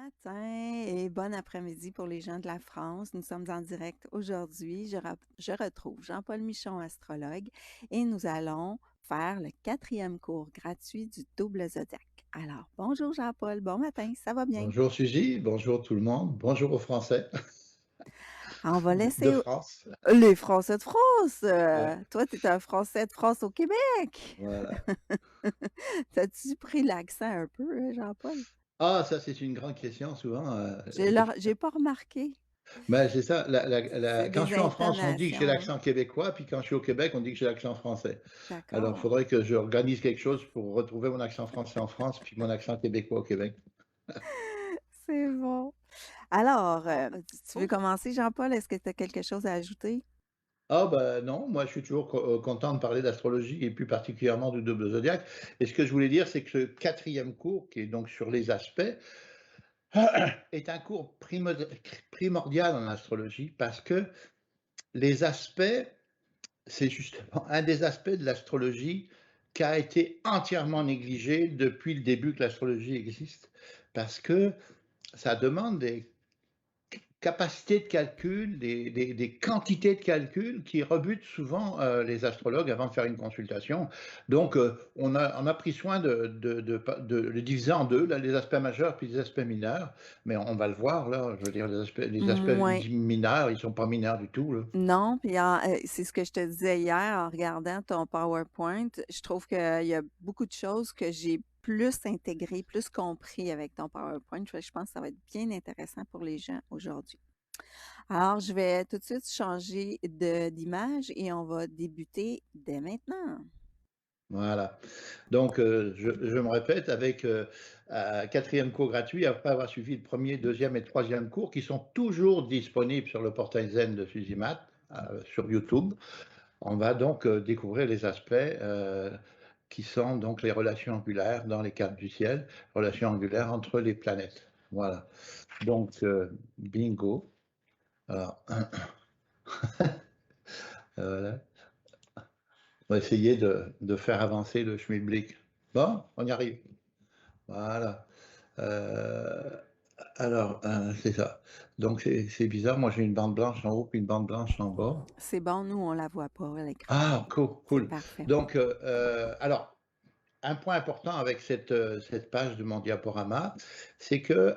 Matin et bon après-midi pour les gens de la France. Nous sommes en direct aujourd'hui. Je retrouve Jean-Paul Michon, astrologue, et nous allons faire le 4e cours gratuit du double zodiaque. Alors, bonjour Jean-Paul, bon matin, ça va bien? Bonjour Suzy, bonjour tout le monde, bonjour aux Français On va de laisser France. les Français de France. Ouais, Toi, tu es un Français de France au Québec. voilà. T'as-tu pris l'accent un peu, Jean-Paul? Ah, ça c'est une grande question souvent. J'ai pas remarqué. Ben, c'est ça, C'est quand je des suis en France, on dit que j'ai intonations, hein? l'accent québécois, puis quand je suis au Québec, on dit que j'ai l'accent français. Alors, il D'accord. faudrait que j'organise quelque chose pour retrouver mon accent français en France, puis mon accent québécois au Québec. C'est bon. Alors, tu veux commencer, Jean-Paul? Est-ce que tu as quelque chose à ajouter? Ah ben non, moi je suis toujours content de parler d'astrologie et plus particulièrement du double zodiaque. Et ce que je voulais dire, c'est que ce quatrième cours, qui est donc sur les aspects, est un cours primordial en astrologie parce que les aspects, c'est justement un des aspects de l'astrologie qui a été entièrement négligé depuis le début que l'astrologie existe, parce que ça demande des capacités de calcul, des quantités de calcul qui rebutent souvent les astrologues avant de faire une consultation. Donc, on a pris soin de le diviser en deux, là, les aspects majeurs puis les aspects mineurs. Mais on va le voir, là, je veux dire, les aspects Mouais. mineurs, ils ne sont pas mineurs du tout, là. Non, puis c'est ce que je te disais hier en regardant ton PowerPoint. Je trouve qu'il y a beaucoup de choses que j'ai plus intégrées, plus compris avec ton PowerPoint. Fait que je pense que ça va être bien intéressant pour les gens aujourd'hui. Alors, je vais tout de suite changer d'image et on va débuter dès maintenant. Voilà. Donc, je me répète, avec un quatrième cours gratuit, après avoir suivi le premier, deuxième et troisième cours, qui sont toujours disponibles sur le portail Zen de Suzimat, sur YouTube. On va donc découvrir les aspects qui sont donc les relations angulaires dans les cartes du ciel, relations angulaires entre les planètes. Voilà. Donc, bingo. Alors, voilà. On va essayer de faire avancer le schmilblick. Bon, on y arrive. Voilà. Euh, alors, c'est ça. Donc, c'est bizarre. Moi, j'ai une bande blanche en haut puis une bande blanche en bas. C'est bon, nous, on la voit pas à l'écran. Ah, cool, C'est cool. parfait. Donc, alors, un point important avec cette page de mon diaporama, c'est que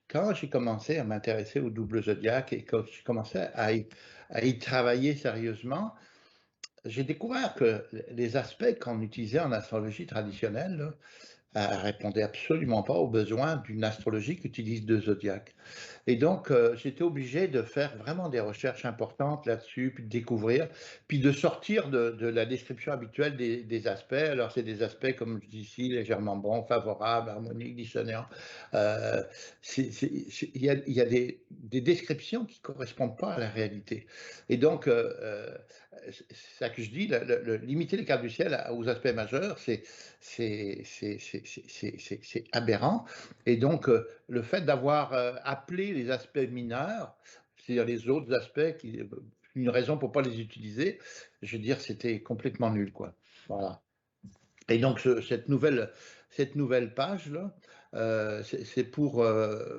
quand j'ai commencé à m'intéresser au double zodiaque et quand j'ai commencé à y travailler sérieusement, j'ai découvert que les aspects qu'on utilisait en astrologie traditionnelle, là, répondait absolument pas aux besoins d'une astrologie qui utilise 2 zodiaques. Et donc, j'étais obligé de faire vraiment des recherches importantes là-dessus, puis de découvrir, puis de sortir de la description habituelle des aspects. Alors, c'est des aspects, comme je dis ici, légèrement bons, favorables, harmoniques, dissonants. Euh, il y a des descriptions qui ne correspondent pas à la réalité. Et donc, c'est ça que je dis, limiter les cartes du ciel aux aspects majeurs, c'est aberrant. Et donc, le fait d'avoir appelé les aspects mineurs, c'est-à-dire les autres aspects, une raison pour ne pas les utiliser, je veux dire, c'était complètement nul, quoi. Voilà. Et donc, cette nouvelle page-là, c'est pour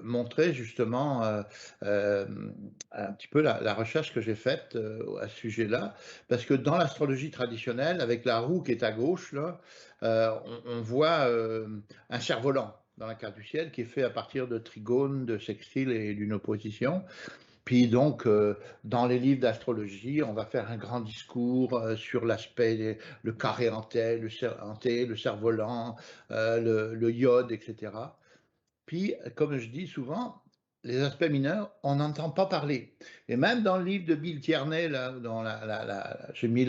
montrer justement un petit peu la recherche que j'ai faite à ce sujet-là, parce que dans l'astrologie traditionnelle, avec la roue qui est à gauche, là, on voit un cerf-volant dans la carte du ciel qui est fait à partir de trigones, de sextiles et d'une opposition. Puis donc, dans les livres d'astrologie, on va faire un grand discours sur l'aspect, le carré hanté, le cerf-volant, le iode, etc. Puis, comme je dis souvent, les aspects mineurs, on n'entend pas parler. Et même dans le livre de Bill Tierney, là, dans j'ai mis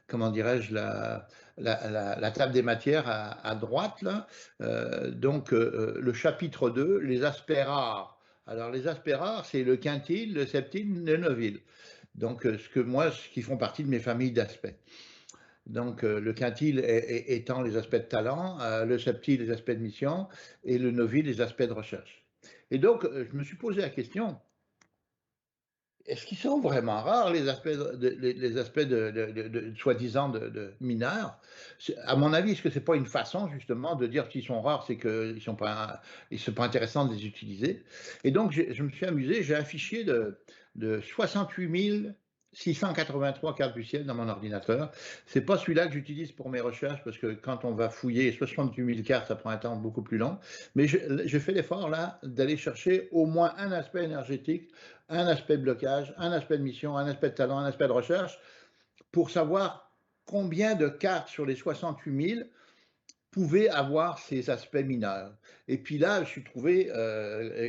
comment dirais-je, la table des matières à droite, là, donc le chapitre 2, les aspects rares. Alors, les aspects rares, c'est le quintile, le septile, le noville. Donc, ce qui font partie de mes familles d'aspects. Donc, le quintile étant les aspects de talent, le septile les aspects de mission et le noville les aspects de recherche. Et donc, je me suis posé la question, est-ce qu'ils sont vraiment rares, les aspects soi-disant de mineurs? À mon avis, est-ce que c'est pas une façon justement de dire qu'ils sont rares, c'est ils sont pas intéressants de les utiliser? Et donc, je me suis amusé, j'ai un fichier de 68 683 cartes du ciel dans mon ordinateur. C'est pas celui-là que j'utilise pour mes recherches parce que quand on va fouiller 68 000 cartes, ça prend un temps beaucoup plus long. Mais je fais l'effort là d'aller chercher au moins un aspect énergétique, un aspect de blocage, un aspect de mission, un aspect de talent, un aspect de recherche, pour savoir combien de cartes sur les 68 000 pouvaient avoir ces aspects mineurs. Et puis là, je suis trouvé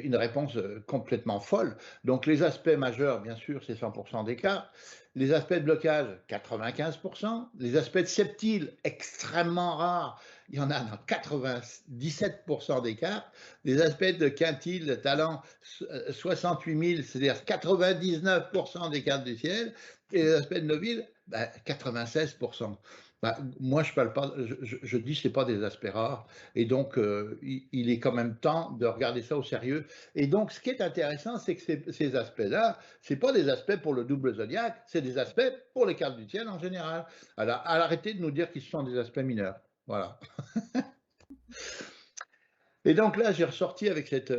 une réponse complètement folle. Donc les aspects majeurs, bien sûr, c'est 100% des cartes. Les aspects de blocage, 95%. Les aspects de septile, extrêmement rares, il y en a dans 97% des cartes. Les aspects de quintile, de talent, 68 000, c'est-à-dire 99% des cartes du ciel. Et les aspects de noville, 96%. Bah, moi, je parle pas, je dis que ce n'est pas des aspects rares, et donc il est quand même temps de regarder ça au sérieux. Et donc, ce qui est intéressant, c'est que ces aspects-là, ce pas des aspects pour le double zodiaque, c'est des aspects pour les cartes du ciel en général. Alors, arrêtez de nous dire qu'ils sont des aspects mineurs. Voilà. Et donc là, j'ai ressorti avec cette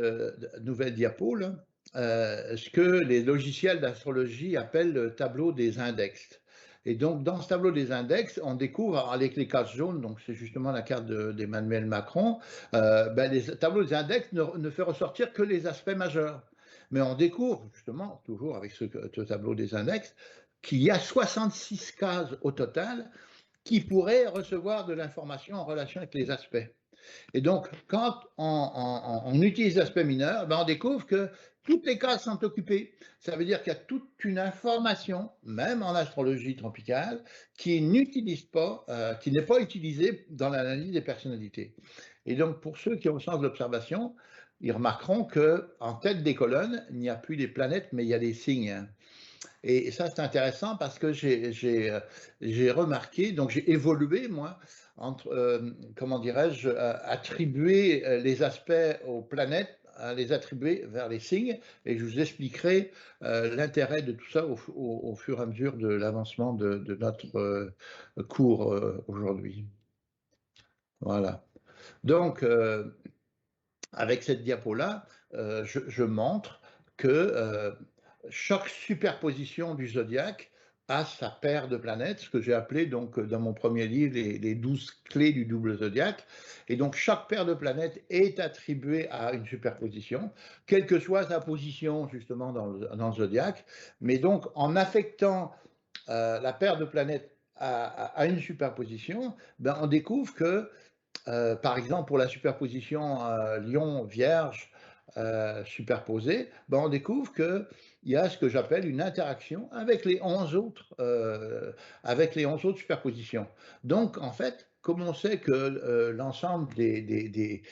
nouvelle diapo là, ce que les logiciels d'astrologie appellent le tableau des index. Et donc, dans ce tableau des index, on découvre avec les cases jaunes, donc c'est justement la carte d'Emmanuel Macron, les tableaux des index ne fait ressortir que les aspects majeurs. Mais on découvre, justement, toujours avec ce tableau des index, qu'il y a 66 cases au total qui pourraient recevoir de l'information en relation avec les aspects. Et donc, quand on utilise l'aspect mineur, on découvre que toutes les cases sont occupées. Ça veut dire qu'il y a toute une information, même en astrologie tropicale, qui n'utilise pas, qui n'est pas utilisée dans l'analyse des personnalités. Et donc, pour ceux qui ont le sens de l'observation, ils remarqueront que en tête des colonnes, il n'y a plus des planètes, mais il y a des signes. Et ça, c'est intéressant parce que j'ai remarqué, donc j'ai évolué, moi, entre, comment dirais-je, attribuer les aspects aux planètes, à les attribuer vers les signes, et je vous expliquerai l'intérêt de tout ça au fur et à mesure de l'avancement de notre cours aujourd'hui. Voilà. Donc, avec cette diapo-là, je montre que chaque superposition du zodiaque a sa paire de planètes, ce que j'ai appelé donc dans mon premier livre les 12 clés du double zodiaque. Et donc chaque paire de planètes est attribuée à une superposition, quelle que soit sa position justement dans le zodiaque. Mais donc en affectant la paire de planètes à une superposition, on découvre que par exemple, pour la superposition Lion-Vierge superposée, on découvre qu'il y a ce que j'appelle une interaction avec les 11 autres superpositions. Donc, en fait, comme on sait que l'ensemble des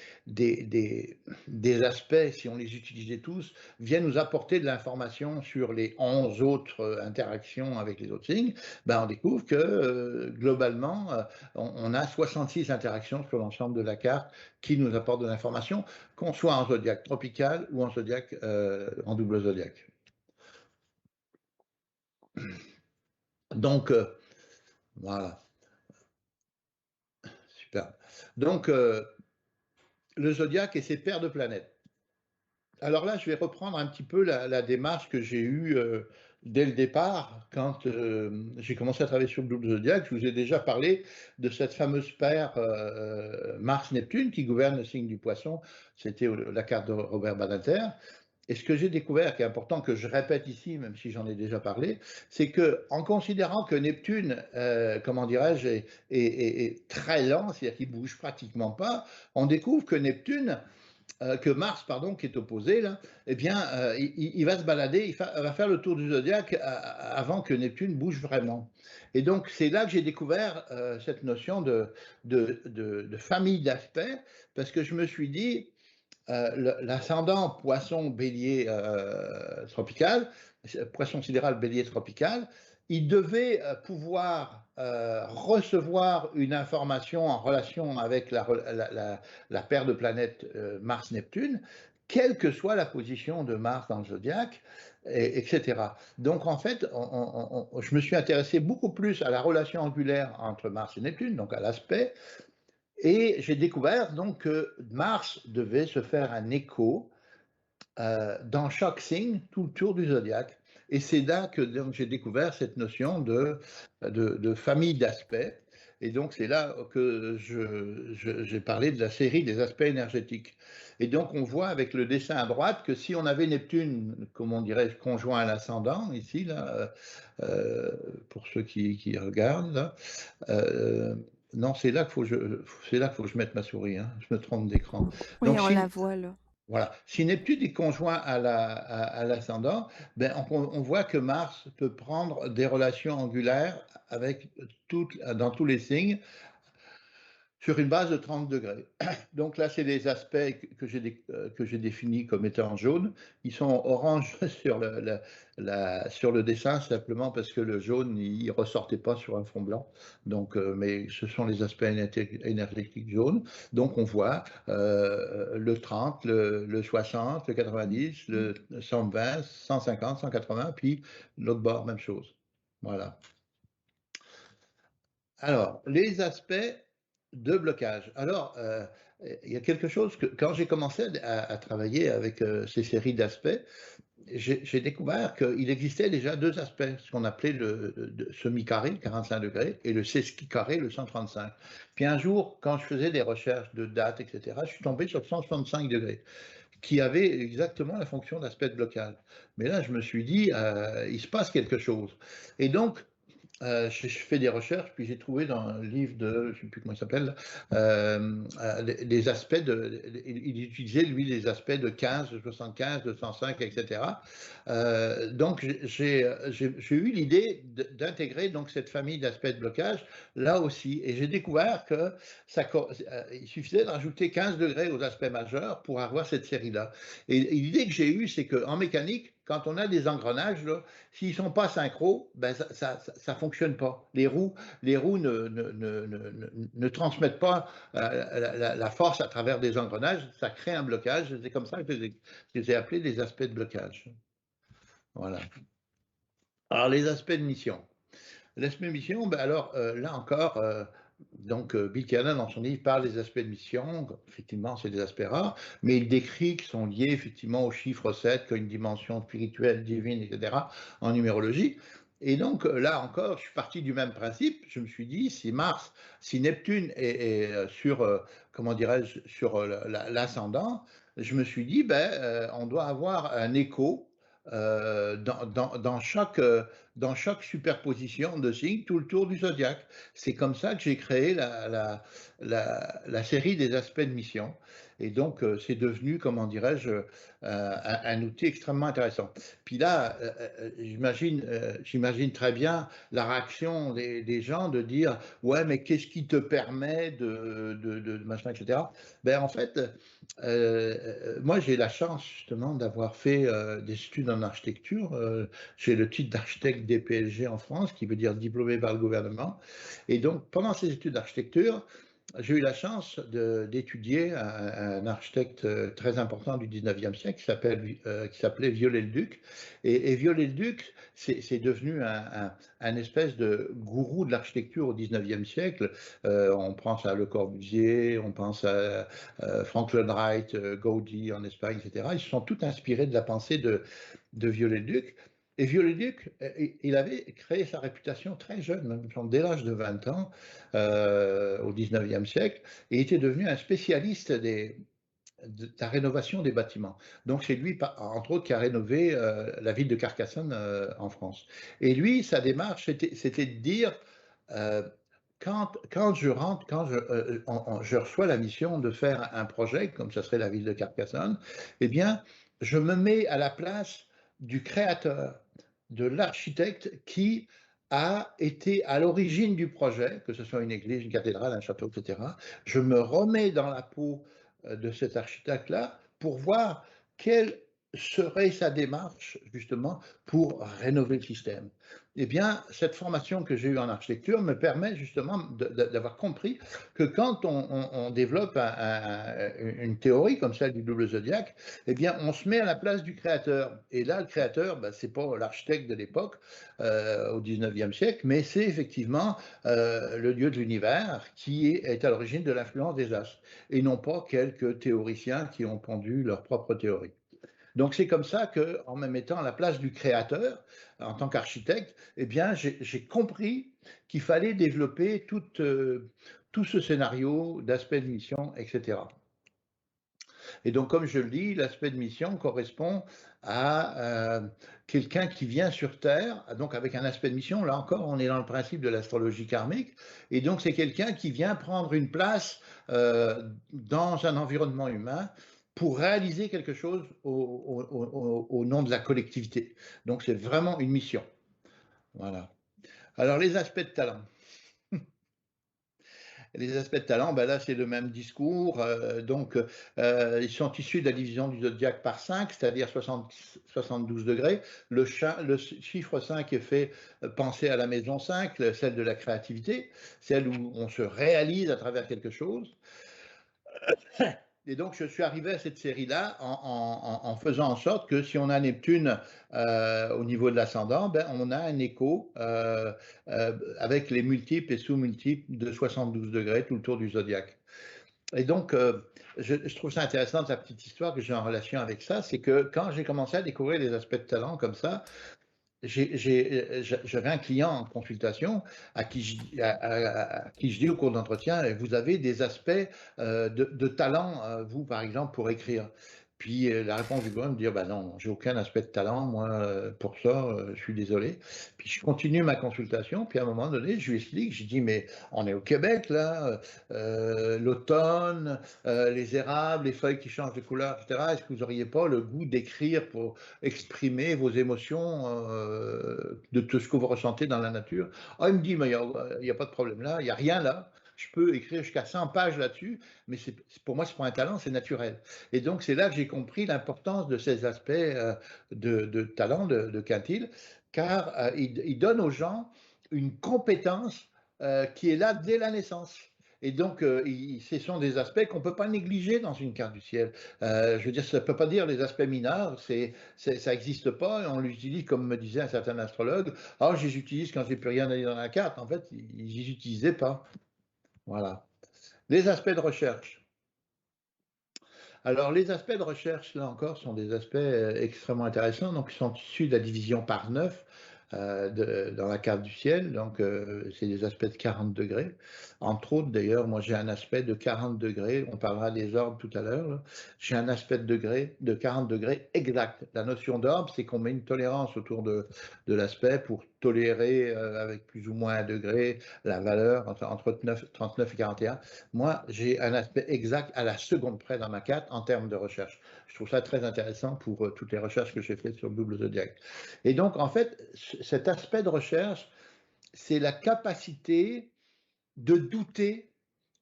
aspects, si on les utilisait tous, viennent nous apporter de l'information sur les 11 autres interactions avec les autres signes, on découvre que globalement, on a 66 interactions sur l'ensemble de la carte qui nous apportent de l'information, qu'on soit en zodiaque tropical ou en zodiaque en double zodiaque. Donc, voilà, super. Donc, le zodiaque et ses paires de planètes. Alors là, je vais reprendre un petit peu la démarche que j'ai eue dès le départ, quand j'ai commencé à travailler sur le double zodiaque. Je vous ai déjà parlé de cette fameuse paire Mars-Neptune qui gouverne le signe du Poisson. C'était la carte de Robert Badinter. Et ce que j'ai découvert, qui est important, que je répète ici, même si j'en ai déjà parlé, c'est que en considérant que Neptune, comment dirais-je, est très lent, c'est-à-dire qu'il bouge pratiquement pas, on découvre que que Mars, pardon, qui est opposé là, eh bien, il va se balader, va faire le tour du zodiaque avant que Neptune bouge vraiment. Et donc, c'est là que j'ai découvert cette notion de famille d'aspects, parce que je me suis dit, l'ascendant poisson bélier tropical, poisson sidéral bélier tropical, il devait pouvoir recevoir une information en relation avec la paire de planètes Mars-Neptune quelle que soit la position de Mars dans le zodiaque, etc. Donc en fait, je me suis intéressé beaucoup plus à la relation angulaire entre Mars et Neptune, donc à l'aspect, et j'ai découvert donc que Mars devait se faire un écho dans chaque signe tout le tour du zodiaque. Et c'est là que donc, j'ai découvert cette notion de famille d'aspects. Et donc c'est là que j'ai parlé de la série des aspects énergétiques. Et donc on voit avec le dessin à droite que si on avait Neptune, comme on dirait, conjoint à l'ascendant, ici, là, pour ceux qui regardent, là, euh, non, c'est là qu'il faut que je mette ma souris, hein, je me trompe d'écran. Oui, Donc on la si, voit là. voilà. Si Neptune est conjoint à l'ascendant, ben on voit que Mars peut prendre des relations angulaires avec dans tous les signes sur une base de 30 degrés. Donc là, c'est les aspects que j'ai définis comme étant jaunes. Ils sont orange sur sur le dessin, simplement parce que le jaune, il ne ressortait pas sur un fond blanc. Donc, mais ce sont les aspects énergétiques jaunes. Donc on voit le 30, le 60, le 90, le 120, 150, 180, puis l'autre bord, même chose. Voilà. Alors, les aspects de blocage. Alors, il y a quelque chose que, quand j'ai commencé à travailler avec ces séries d'aspects, j'ai découvert qu'il existait déjà deux aspects, ce qu'on appelait le semi-carré, 45 degrés, et le sesquicarré, le 135. Puis un jour, quand je faisais des recherches de dates, etc., je suis tombé sur 165 degrés, qui avait exactement la fonction d'aspect de blocage. Mais là, je me suis dit, il se passe quelque chose. Et donc, je fais des recherches, puis j'ai trouvé dans un livre de, je ne sais plus comment il s'appelle, les aspects il utilisait lui les aspects de 15, de 75, de 105, etc. Donc j'ai eu l'idée d'intégrer donc cette famille d'aspects de blocage là aussi, et j'ai découvert que il suffisait de rajouter 15 degrés aux aspects majeurs pour avoir cette série-là. Et l'idée que j'ai eue, c'est qu'en mécanique, quand on a des engrenages, là, s'ils ne sont pas synchro, ben ça fonctionne pas. Les roues ne transmettent pas la force à travers des engrenages, ça crée un blocage. C'est comme ça que je les ai appelés des aspects de blocage. Voilà. Alors, les aspects de mission. L'aspect de mission, ben alors là encore, donc Bill Cannon dans son livre parle des aspects de mission. Effectivement, c'est des aspects rares, mais il décrit qu'ils sont liés effectivement au chiffre 7, qui a une dimension spirituelle, divine, etc., en numérologie. Et donc là encore, je suis parti du même principe. Je me suis dit, si Neptune est sur, comment dirais-je, sur l'ascendant, je me suis dit, ben, on doit avoir un écho dans chaque superposition de signes tout le tour du zodiaque. C'est comme ça que j'ai créé la série des aspects de mission. Et donc, c'est devenu, comment dirais-je, un outil extrêmement intéressant. Puis là, j'imagine très bien la réaction des gens de dire, ouais, mais qu'est-ce qui te permet de machin, etc. Ben, en fait, moi, j'ai la chance justement d'avoir fait des études en architecture. J'ai le titre d'architecte DPLG en France, qui veut dire diplômé par le gouvernement. Et donc, pendant ces études d'architecture, j'ai eu la chance d'étudier un architecte très important du 19e siècle qui s'appelait Viollet-le-Duc. Et Viollet-le-Duc, c'est devenu un espèce de gourou de l'architecture au 19e siècle. On pense à Le Corbusier, on pense à Frank Lloyd Wright, Gaudí en Espagne, etc. Ils se sont tous inspirés de la pensée de Viollet-le-Duc. Et Viollet-le-Duc, il avait créé sa réputation très jeune, dès l'âge de 20 ans, au 19e siècle, et était devenu un spécialiste de la rénovation des bâtiments. Donc c'est lui, entre autres, qui a rénové la ville de Carcassonne en France. Et lui, sa démarche, c'était de dire, euh, quand je rentre, je reçois la mission de faire un projet, comme ce serait la ville de Carcassonne, eh bien, je me mets à la place du créateur, de l'architecte qui a été à l'origine du projet, que ce soit une église, une cathédrale, un château, etc. Je me remets dans la peau de cet architecte-là pour voir quelle serait sa démarche justement pour rénover le système? Eh bien, cette formation que j'ai eue en architecture me permet justement d'avoir compris que quand on développe une théorie comme celle du double zodiaque, eh bien, on se met à la place du créateur. Et là, le créateur, ben, c'est pas l'architecte de l'époque, au 19e siècle, mais c'est effectivement le dieu de l'univers qui est à l'origine de l'influence des astres, et non pas quelques théoriciens qui ont pondu leur propre théorie. Donc c'est comme ça qu'en me mettant à la place du créateur, en tant qu'architecte, eh bien j'ai compris qu'il fallait développer tout ce scénario d'aspect de mission, etc. Et donc comme je le dis, l'aspect de mission correspond à quelqu'un qui vient sur Terre, donc avec un aspect de mission, là encore on est dans le principe de l'astrologie karmique, et donc c'est quelqu'un qui vient prendre une place dans un environnement humain pour réaliser quelque chose au nom de la collectivité. Donc c'est vraiment une mission. Voilà. Alors les aspects de talent. Les aspects de talent, ben là, c'est le même discours. Donc, ils sont issus de la division du zodiaque par 5, c'est-à-dire 72 degrés. Le chiffre 5 est fait penser à la maison 5, celle de la créativité, celle où on se réalise à travers quelque chose. Et donc, je suis arrivé à cette série-là en faisant en sorte que si on a Neptune au niveau de l'ascendant, ben, on a un écho avec les multiples et sous-multiples de 72 degrés tout le tour du zodiaque. Et donc, je trouve ça intéressant, la petite histoire que j'ai en relation avec ça, c'est que quand j'ai commencé à découvrir les aspects de talent comme ça, j'avais un client en consultation à qui je dis au cours d'entretien, vous avez des aspects de talent, vous, par exemple, pour écrire. Puis la réponse du gars me dit, bah non, j'ai aucun aspect de talent, moi, pour ça, je suis désolé. Puis je continue ma consultation, puis à un moment donné, je lui explique, je dis, mais on est au Québec, là, l'automne, les érables, les feuilles qui changent de couleur, etc. Est-ce que vous n'auriez pas le goût d'écrire pour exprimer vos émotions de tout ce que vous ressentez dans la nature? Ah, il me dit, mais il y a pas de problème là, il y a rien là. Je peux écrire jusqu'à 100 pages là-dessus, mais pour moi, c'est pas un talent, c'est naturel. Et donc, c'est là que j'ai compris l'importance de ces aspects de talent de Quintil, car il donne aux gens une compétence qui est là dès la naissance. Et donc, ce sont des aspects qu'on ne peut pas négliger dans une carte du ciel. Je veux dire, ça ne peut pas dire les aspects mineurs, ça n'existe pas, on l'utilise comme me disait un certain astrologue, ah, je les utilise quand j'ai plus rien à dire dans la carte. En fait, ils n'y utilisaient pas. Voilà. Les aspects de recherche. Alors, les aspects de recherche, là encore, sont des aspects extrêmement intéressants. Donc, ils sont issus de la division par 9 dans la carte du ciel. Donc, c'est des aspects de 40 degrés. Entre autres, d'ailleurs, moi, j'ai un aspect de 40 degrés. On parlera des orbes tout à l'heure. J'ai un aspect de 40 degrés exact. La notion d'orbe, c'est qu'on met une tolérance autour de l'aspect pour tolérer avec plus ou moins un degré la valeur entre 39 et 41. Moi, j'ai un aspect exact à la seconde près dans ma carte en termes de recherche. Je trouve ça très intéressant pour toutes les recherches que j'ai faites sur le double zodiaque. Et donc, en fait, cet aspect de recherche, c'est la capacité de douter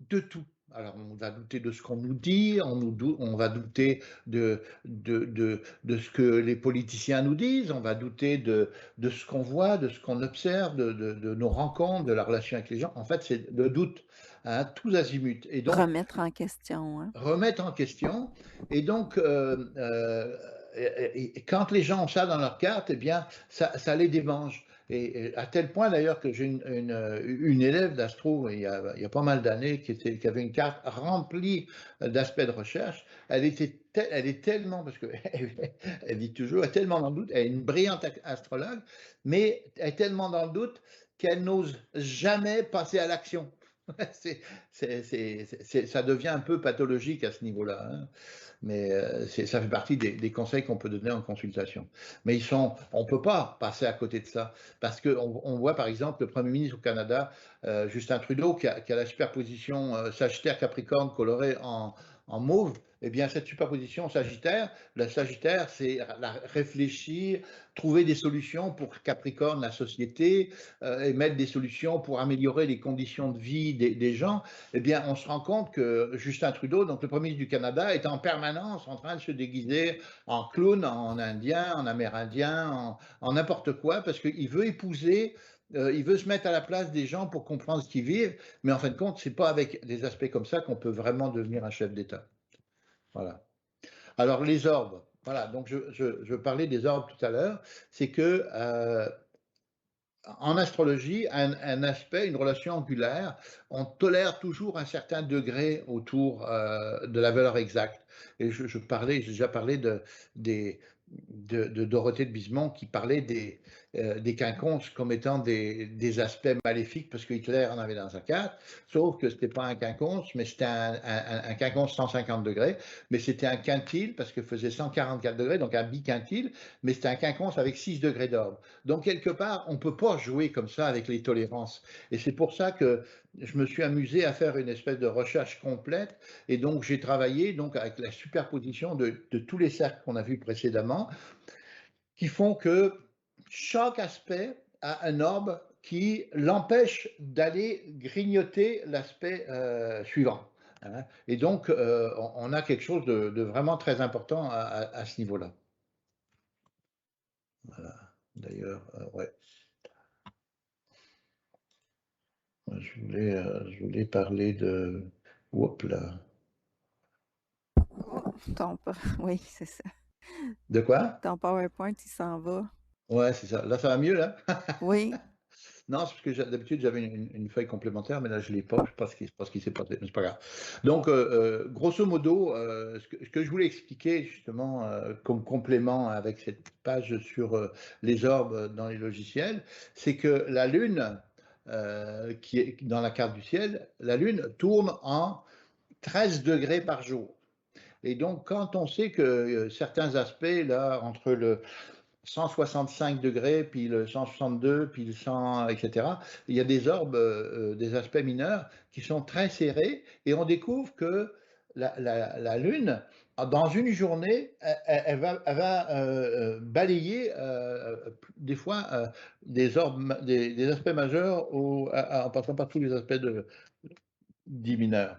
de tout. Alors, on va douter de ce qu'on nous dit, on va douter de ce que les politiciens nous disent, on va douter de ce qu'on voit, de ce qu'on observe, de nos rencontres, de la relation avec les gens. En fait, c'est le doute, hein, tous azimuts. Et donc, Remettre en question, hein? remettre en question. Et donc, et quand les gens ont ça dans leur carte, eh bien, ça les démange. Et à tel point d'ailleurs que j'ai une élève d'astro il y a pas mal d'années qui avait une carte remplie d'aspects de recherche. Elle est tellement, parce qu'elle elle dit toujours, elle est tellement dans le doute, elle est une brillante astrologue, mais elle est tellement dans le doute qu'elle n'ose jamais passer à l'action. Ça devient un peu pathologique à ce niveau-là, hein. Mais ça fait partie des conseils qu'on peut donner en consultation. Mais on ne peut pas passer à côté de ça, parce qu'on voit par exemple le Premier ministre au Canada, Justin Trudeau, qui a la superposition Sagittaire-Capricorne colorée en mauve, eh bien, cette superposition Sagittaire, le Sagittaire, c'est réfléchir, trouver des solutions pour Capricorne, la société, et mettre des solutions pour améliorer les conditions de vie des gens. Eh bien, on se rend compte que Justin Trudeau, donc le Premier ministre du Canada, est en permanence en train de se déguiser en clown, en Indien, en Amérindien, en n'importe quoi, parce qu'il veut épouser, il veut se mettre à la place des gens pour comprendre ce qu'ils vivent, mais en fin de compte, c'est pas avec des aspects comme ça qu'on peut vraiment devenir un chef d'État. Voilà. Alors les orbes, voilà, donc je parlais des orbes tout à l'heure, c'est que en astrologie, un aspect, une relation angulaire, on tolère toujours un certain degré autour de la valeur exacte. Et j'ai déjà parlé des, de Dorothée de Bismont qui parlait des quinconces comme étant des aspects maléfiques parce que Hitler en avait dans sa carte, sauf que ce n'était pas un quinconce, mais c'était un quinconce 150 degrés, mais c'était un quintile parce que faisait 144 degrés, donc un biquintile, mais c'était un quinconce avec 6 degrés d'orbe. Donc, quelque part, on ne peut pas jouer comme ça avec les tolérances. Et c'est pour ça que je me suis amusé à faire une espèce de recherche complète. Et donc, j'ai travaillé donc, avec la superposition de tous les cercles qu'on a vus précédemment, qui font que chaque aspect a un orbe qui l'empêche d'aller grignoter l'aspect suivant. Hein. Et donc, on a quelque chose de vraiment très important à ce niveau-là. Voilà. D'ailleurs, ouais. Je voulais parler de. Oups là. Oh, oui, c'est ça. De quoi? Ton PowerPoint, il s'en va. Ouais, c'est ça. Là, ça va mieux, là? Oui. Non, c'est parce que d'habitude, j'avais une feuille complémentaire, mais là, je ne l'ai pas. Je ne sais pas ce qui s'est passé, mais c'est pas grave. Donc, grosso modo, ce que je voulais expliquer, justement, comme complément avec cette page sur les orbes dans les logiciels, c'est que la Lune, qui est dans la carte du ciel, la Lune tourne en 13 degrés par jour. Et donc, quand on sait que certains aspects, là, entre le 165 degrés, puis le 162, puis le 100, etc., il y a des orbes, des aspects mineurs qui sont très serrés, et on découvre que la Lune, dans une journée, elle va balayer des fois des orbes, des aspects majeurs en passant par tous les aspects dits mineurs,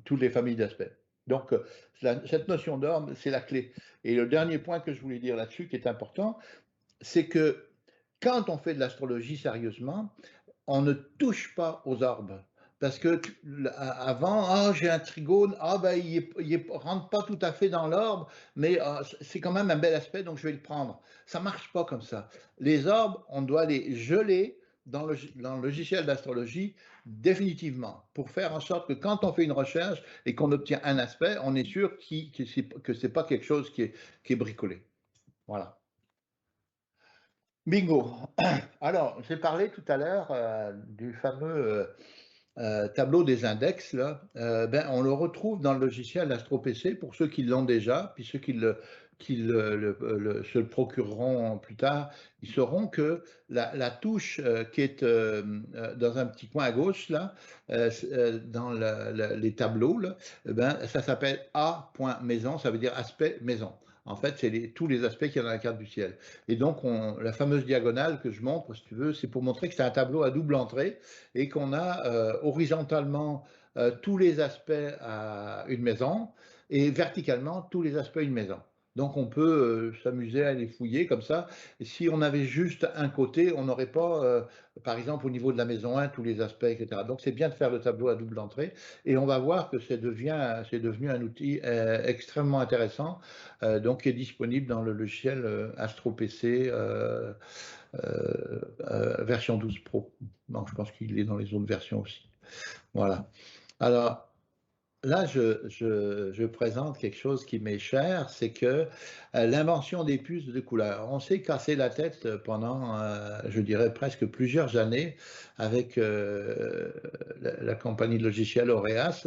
toutes les familles d'aspects. Donc, cette notion d'orbe, c'est la clé. Et le dernier point que je voulais dire là-dessus, qui est important, c'est que quand on fait de l'astrologie sérieusement, on ne touche pas aux orbes. Parce que avant, ah, j'ai un trigone, ah ben il rentre pas tout à fait dans l'orbe, mais c'est quand même un bel aspect, donc je vais le prendre. Ça marche pas comme ça. Les orbes, on doit les geler dans le logiciel d'astrologie définitivement, pour faire en sorte que quand on fait une recherche et qu'on obtient un aspect, on est sûr que c'est pas quelque chose qui est bricolé. Voilà. Bingo. Alors, j'ai parlé tout à l'heure du fameux tableau des index. Là. Ben, on le retrouve dans le logiciel AstroPC pour ceux qui l'ont déjà, puis ceux se le procureront plus tard, ils sauront que la touche qui est dans un petit coin à gauche, là, dans les tableaux, là, ben, ça s'appelle A.maison, ça veut dire aspect maison. En fait, c'est tous les aspects qu'il y a dans la carte du ciel. Et donc, la fameuse diagonale que je montre, si tu veux, c'est pour montrer que c'est un tableau à double entrée et qu'on a horizontalement tous les aspects à une maison et verticalement tous les aspects à une maison. Donc on peut s'amuser à les fouiller comme ça. Et si on avait juste un côté, on n'aurait pas, par exemple, au niveau de la maison 1, tous les aspects, etc. Donc c'est bien de faire le tableau à double entrée. Et on va voir que c'est devenu un outil extrêmement intéressant, donc qui est disponible dans le logiciel AstroPC version 12 Pro. Donc je pense qu'il est dans les autres versions aussi. Voilà. Alors, là, je présente quelque chose qui m'est cher, c'est que l'invention des puces de couleur. On s'est cassé la tête pendant, je dirais, presque plusieurs années avec la compagnie de logiciels Aureas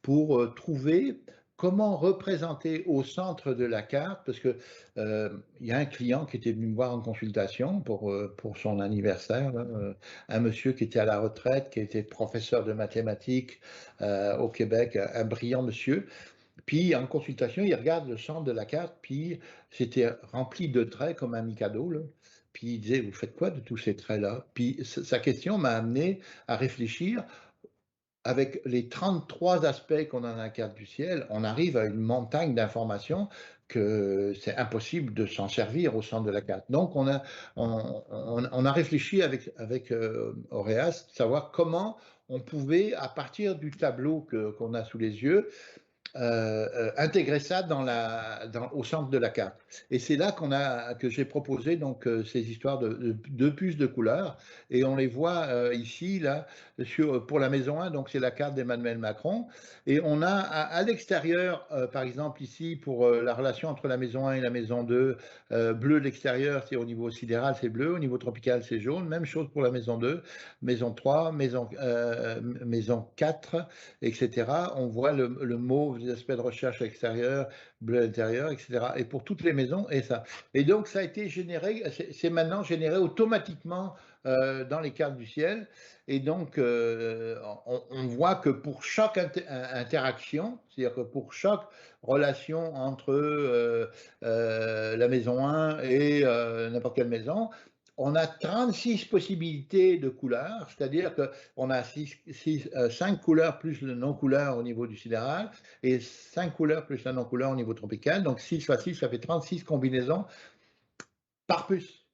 pour trouver comment représenter au centre de la carte, parce que il y a un client qui était venu me voir en consultation pour son anniversaire, là, un monsieur qui était à la retraite, qui était professeur de mathématiques au Québec, un brillant monsieur. Puis en consultation, il regarde le centre de la carte, puis c'était rempli de traits comme un Mikado, là. Puis il disait: «Vous faites quoi de tous ces traits-là?» Puis sa question m'a amené à réfléchir. Avec les 33 aspects qu'on a dans la carte du ciel, on arrive à une montagne d'informations que c'est impossible de s'en servir au centre de la carte. Donc on a réfléchi avec Auréas, savoir comment on pouvait, à partir du tableau qu'on a sous les yeux, intégrer ça au centre de la carte. Et c'est là que j'ai proposé donc ces histoires de puces de couleurs. Et on les voit ici, là, pour la maison 1, donc c'est la carte d'Emmanuel Macron. Et on a à l'extérieur, par exemple ici, pour la relation entre la maison 1 et la maison 2, bleu de l'extérieur, c'est au niveau sidéral, c'est bleu, au niveau tropical, c'est jaune. Même chose pour la maison 2, maison 3, maison 4, etc. On voit le mauve des aspects de recherche extérieur, bleu intérieur, etc. Et pour toutes les maisons, et ça. Et donc, ça a été généré, c'est maintenant généré automatiquement dans les cartes du ciel. Et donc, on voit que pour chaque interaction, c'est-à-dire que pour chaque relation entre la maison 1 et n'importe quelle maison, on a 36 possibilités de couleurs, c'est-à-dire qu'on a 5 couleurs plus le non-couleur au niveau du sidéral et 5 couleurs plus la non-couleur au niveau tropical. Donc 6 fois 6, ça fait 36 combinaisons par puce,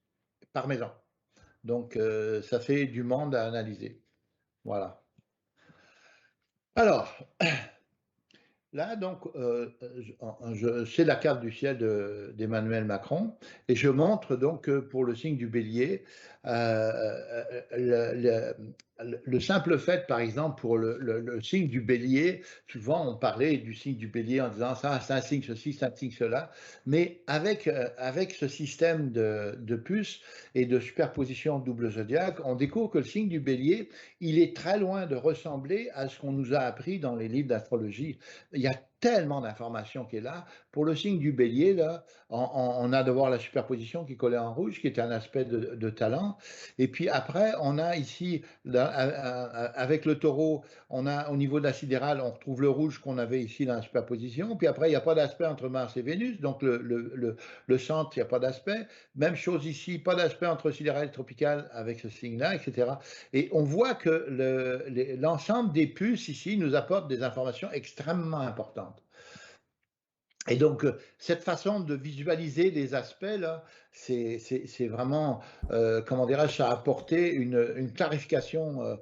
par maison. Donc ça fait du monde à analyser. Voilà. Alors, là, donc, c'est la carte du ciel d'Emmanuel Macron, et je montre donc que pour le signe du bélier, le simple fait, par exemple, pour le signe du bélier, souvent on parlait du signe du bélier en disant ça, c'est un signe ceci, c'est un signe cela, mais avec ce système de puces et de superposition double zodiaque, on découvre que le signe du bélier, il est très loin de ressembler à ce qu'on nous a appris dans les livres d'astrologie. Il y a tellement d'informations qui est là. Pour le signe du bélier, là, on a de voir la superposition qui collait en rouge, qui est un aspect de talent. Et puis après, on a ici, avec le taureau, on a au niveau de la sidérale, on retrouve le rouge qu'on avait ici dans la superposition. Puis après, il n'y a pas d'aspect entre Mars et Vénus, donc le centre, il n'y a pas d'aspect. Même chose ici, pas d'aspect entre sidéral et tropical avec ce signe-là, etc. Et on voit que l'ensemble des puces ici nous apporte des informations extrêmement importantes. Et donc, cette façon de visualiser les aspects, là, c'est vraiment, comment dirais-je, ça a apporté une clarification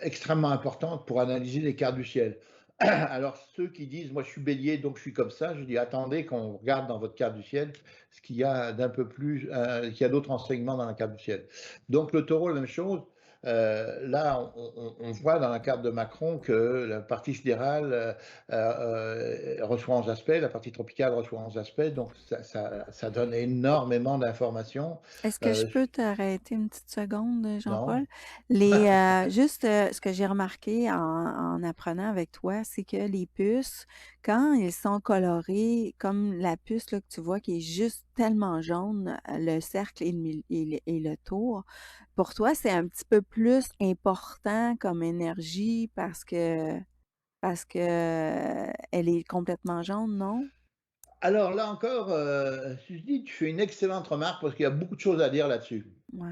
extrêmement importante pour analyser les cartes du ciel. Alors, ceux qui disent, moi je suis bélier, donc je suis comme ça, je dis, attendez qu'on regarde dans votre carte du ciel ce qu'il y a d'un peu plus, qu'il y a d'autres enseignements dans la carte du ciel. Donc, le taureau, la même chose. Là, on voit dans la carte de Macron que la partie sidérale reçoit 11 aspects, la partie tropicale reçoit 11 aspects, donc ça donne énormément d'informations. Est-ce que je peux t'arrêter une petite seconde, Jean-Paul? Non? Juste, ce que j'ai remarqué en apprenant avec toi, c'est que les puces, quand ils sont colorés, comme la puce là, que tu vois qui est juste tellement jaune, le cercle et le tour, pour toi, c'est un petit peu plus important comme énergie parce que elle est complètement jaune, non? Alors là encore, ceci dit, tu fais une excellente remarque parce qu'il y a beaucoup de choses à dire là-dessus. Ouais.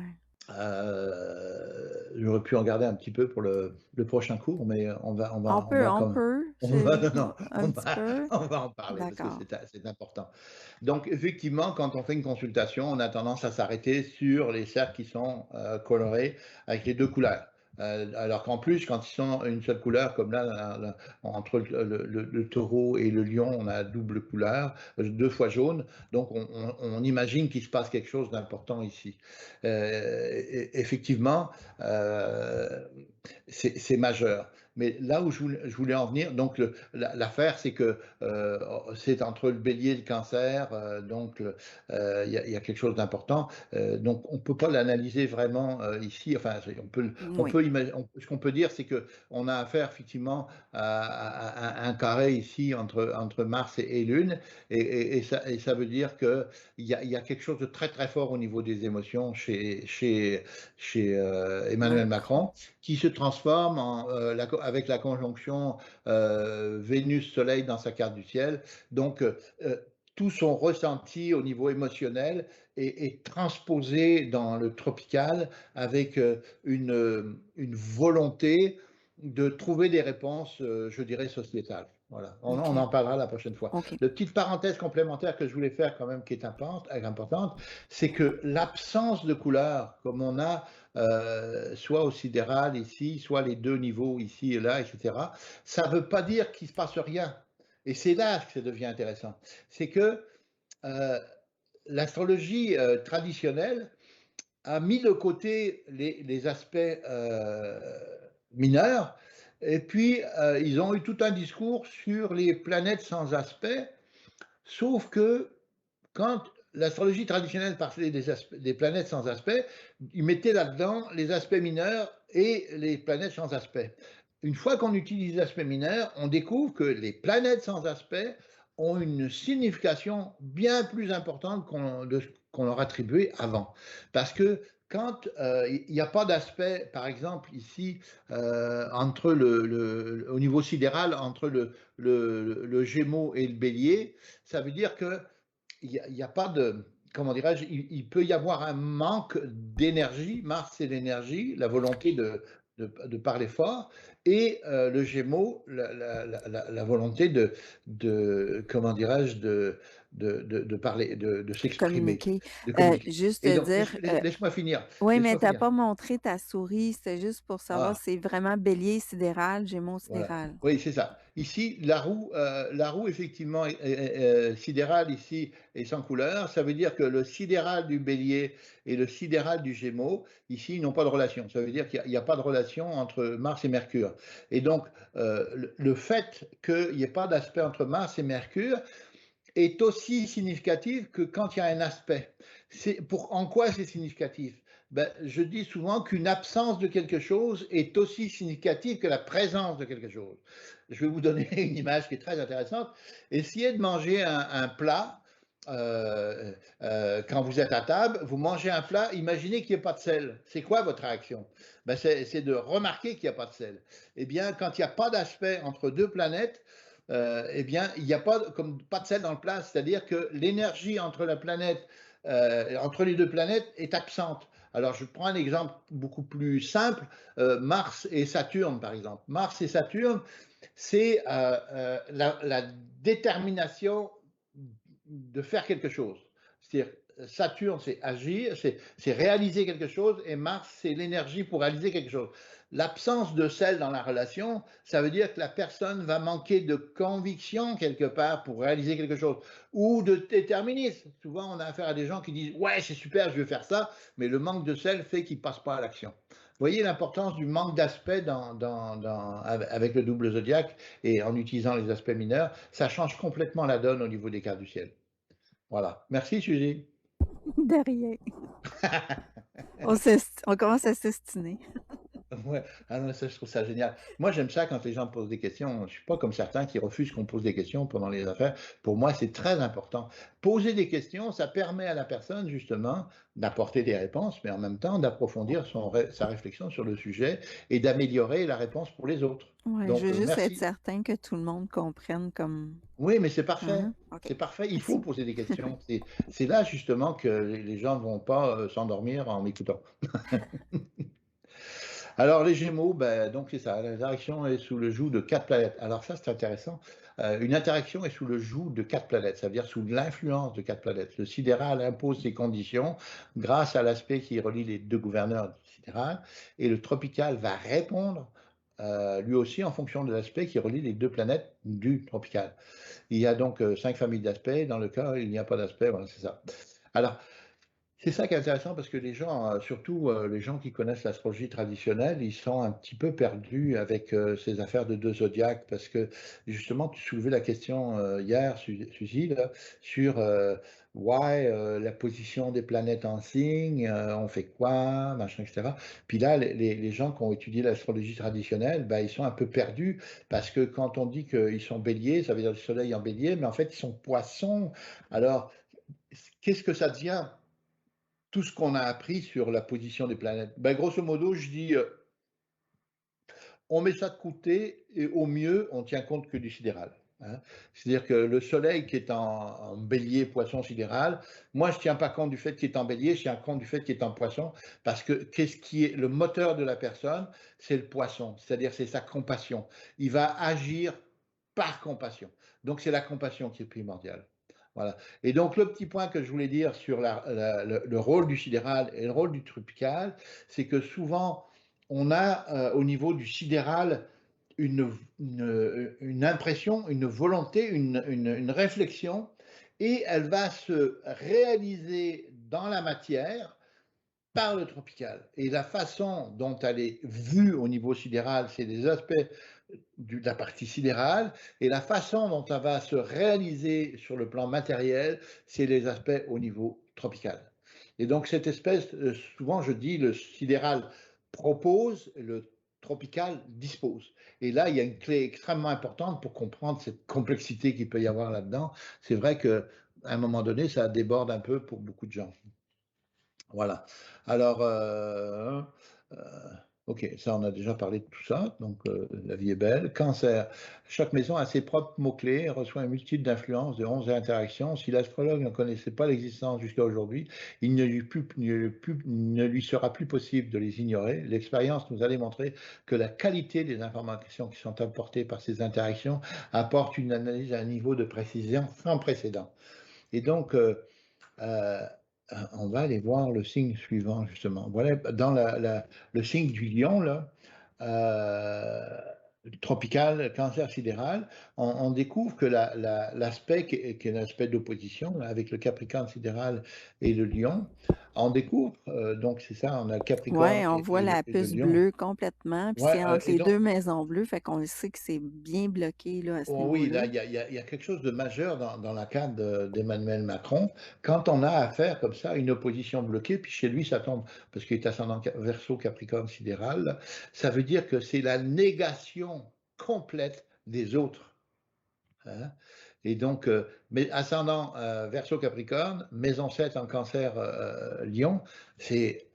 J'aurais pu en garder un petit peu pour le prochain cours, mais On peut, on quand même, peut. non, non, Un petit peu. on va en parler parce que D'accord. c'est important. Donc effectivement, quand on fait une consultation, on a tendance à s'arrêter sur les cercles qui sont colorés avec les deux couleurs. Alors qu'en plus, quand ils sont une seule couleur, comme là, entre le taureau et le lion, on a double couleur, deux fois jaune, donc on imagine qu'il se passe quelque chose d'important ici. Effectivement, c'est majeur. Mais là où je voulais en venir, donc l'affaire, c'est que c'est entre le bélier et le cancer, donc il y a quelque chose d'important. Donc on ne peut pas l'analyser vraiment ici. Enfin, Oui. ce qu'on peut dire, c'est que on a affaire effectivement à un carré ici entre Mars et Lune, et ça veut dire que il y a quelque chose de très très fort au niveau des émotions chez Ouais. Emmanuel Macron, qui se transforme avec la conjonction Vénus-Soleil dans sa carte du ciel. Donc, tout son ressenti au niveau émotionnel est transposé dans le tropical avec une volonté de trouver des réponses, je dirais, sociétales. Voilà, on OK, en parlera la prochaine fois. OK. La petite parenthèse complémentaire que je voulais faire quand même, qui est importante, c'est que l'absence de couleurs, comme on a soit au sidéral ici, soit les deux niveaux ici et là, etc., ça ne veut pas dire qu'il ne se passe rien. Et c'est là que ça devient intéressant. C'est que euh, l'astrologie traditionnelle a mis de côté les aspects mineurs, et puis ils ont eu tout un discours sur les planètes sans aspect, sauf que quand l'astrologie traditionnelle parlait des planètes sans aspect, ils mettaient là-dedans les aspects mineurs et les planètes sans aspect. Une fois qu'on utilise l'aspect mineur, on découvre que les planètes sans aspect ont une signification bien plus importante qu'on leur attribuait avant. Parce que quand il n'y a pas d'aspect, par exemple ici, entre au niveau sidéral, entre le Gémeaux et le Bélier, ça veut dire que il y a pas de, comment dirais-je, il peut y avoir un manque d'énergie. Mars, c'est l'énergie, la volonté de parler fort, et le Gémeaux, la volonté comment dirais-je, de parler, de s'exprimer, Communiquer. de communiquer. Juste Et te donc, dire, laisse-moi finir, oui, mais laisse-moi tu as finir. pas montré ta souris, c'est juste pour savoir Ah, si c'est vraiment bélier sidéral, gémeaux voilà. sidéral. Oui, c'est ça. Ici, la roue effectivement sidérale ici est sans couleur. Ça veut dire que le sidéral du Bélier et le sidéral du Gémeaux, ici, ils n'ont pas de relation. Ça veut dire qu'il n'y a, pas de relation entre Mars et Mercure. Et donc, le fait qu'il n'y ait pas d'aspect entre Mars et Mercure est aussi significatif que quand il y a un aspect. En quoi c'est significatif? Ben, je dis souvent qu'une absence de quelque chose est aussi significative que la présence de quelque chose. Je vais vous donner une image qui est très intéressante. Essayez de manger un plat quand vous êtes à table, vous mangez un plat, imaginez qu'il n'y ait pas de sel. C'est quoi votre réaction? Ben, c'est de remarquer qu'il n'y a pas de sel. Eh bien, quand il n'y a pas d'aspect entre deux planètes, eh bien, il n'y a pas de sel dans le plat, c'est-à-dire que l'énergie entre entre les deux planètes est absente. Alors, je prends un exemple beaucoup plus simple, Mars et Saturne, par exemple. Mars et Saturne, c'est la détermination de faire quelque chose. C'est-à-dire, Saturne, c'est agir, c'est réaliser quelque chose, et Mars, c'est l'énergie pour réaliser quelque chose. L'absence de sel dans la relation, ça veut dire que la personne va manquer de conviction quelque part pour réaliser quelque chose, ou de déterminisme. Souvent, on a affaire à des gens qui disent « ouais, c'est super, je vais faire ça », mais le manque de sel fait qu'ils ne passent pas à l'action. Vous voyez l'importance du manque d'aspect avec le double zodiaque et en utilisant les aspects mineurs, ça change complètement la donne au niveau des cartes du ciel. Voilà. Merci, Suzy. De rien. On commence à s'estiner. Ouais. Ah non, ça, je trouve ça génial. Moi, j'aime ça quand les gens posent des questions. Je ne suis pas comme certains qui refusent qu'on pose des questions pendant les affaires. Pour moi, c'est très important. Poser des questions, ça permet à la personne, justement, d'apporter des réponses, mais en même temps d'approfondir sa réflexion sur le sujet et d'améliorer la réponse pour les autres. Ouais, je Donc, veux juste être merci. certain que tout le monde comprenne comme, Oui, mais c'est parfait. hein? OK. C'est parfait. Il faut Merci. poser des questions. C'est là, justement, que les gens ne vont pas s'endormir en m'écoutant. Alors, les Gémeaux, ben, donc c'est ça, l'interaction est sous le joug de quatre planètes. Alors ça, c'est intéressant. Une interaction est sous le joug de quatre planètes, ça veut dire sous l'influence de quatre planètes. Le sidéral impose ses conditions grâce à l'aspect qui relie les deux gouverneurs du sidéral, et le tropical va répondre lui aussi en fonction de l'aspect qui relie les deux planètes du tropical. Il y a donc cinq familles d'aspects. Dans le cas, il n'y a pas d'aspect, voilà, c'est ça. Alors, c'est ça qui est intéressant parce que les gens, surtout les gens qui connaissent l'astrologie traditionnelle, ils sont un petit peu perdus avec ces affaires de deux zodiaques parce que justement, tu soulevais la question hier, Suzy, là, sur why la position des planètes en signe, on fait quoi, machin, etc. Puis là, les gens qui ont étudié l'astrologie traditionnelle, ben, ils sont un peu perdus parce que quand on dit qu'ils sont béliers, ça veut dire le soleil en bélier, mais en fait, ils sont poissons. Alors, qu'est-ce que ça devient? Tout ce qu'on a appris sur la position des planètes. Ben, grosso modo, je dis, on met ça de côté et au mieux, on tient compte que du sidéral, hein. C'est-à-dire que le soleil qui est en bélier, poisson, sidéral, moi je ne tiens pas compte du fait qu'il est en bélier, je tiens compte du fait qu'il est en poisson, parce que qu'est-ce qui est le moteur de la personne? C'est le poisson, c'est-à-dire c'est sa compassion. Il va agir par compassion. Donc c'est la compassion qui est primordiale. Voilà. Et donc le petit point que je voulais dire sur le rôle du sidéral et le rôle du tropical, c'est que souvent on a au niveau du sidéral une impression, une volonté, une réflexion, et elle va se réaliser dans la matière par le tropical. Et la façon dont elle est vue au niveau sidéral, c'est des aspects de la partie sidérale, et la façon dont elle va se réaliser sur le plan matériel, c'est les aspects au niveau tropical. Et donc cette espèce, souvent je dis, le sidéral propose, le tropical dispose. Et là, il y a une clé extrêmement importante pour comprendre cette complexité qu'il peut y avoir là-dedans. C'est vrai qu'à un moment donné, ça déborde un peu pour beaucoup de gens. Voilà. Alors, heu, OK, ça, on a déjà parlé de tout ça, donc la vie est belle. Cancer, chaque maison a ses propres mots-clés et reçoit une multitude d'influences, de 11 interactions. Si l'astrologue ne connaissait pas l'existence jusqu'à aujourd'hui, il ne lui sera plus possible de les ignorer. L'expérience nous a démontré que la qualité des informations qui sont apportées par ces interactions apporte une analyse à un niveau de précision sans précédent. Et donc, Heu, on va aller voir le signe suivant justement. Voilà, dans le signe du lion là, tropical, cancer sidéral, on découvre que l'aspect qui est l'aspect d'opposition là, avec le capricorne sidéral et le lion, on découvre, donc c'est ça, on a le capricorne Ouais, on voit la et le puce lion. bleue complètement, puis Ouais, c'est entre et les donc 2 maisons bleues, fait qu'on le sait que c'est bien bloqué, là, à ce oh oui, niveau-là. là, il y a quelque chose de majeur dans la cadre d'Emmanuel Macron, quand on a affaire comme ça à une opposition bloquée, puis chez lui ça tombe, parce qu'il est ascendant Verseau, Capricorne sidéral, là, ça veut dire que c'est la négation complète des autres, hein. Et donc, mais ascendant Verseau, Capricorne, maison 7 en Cancer, Lion, c'est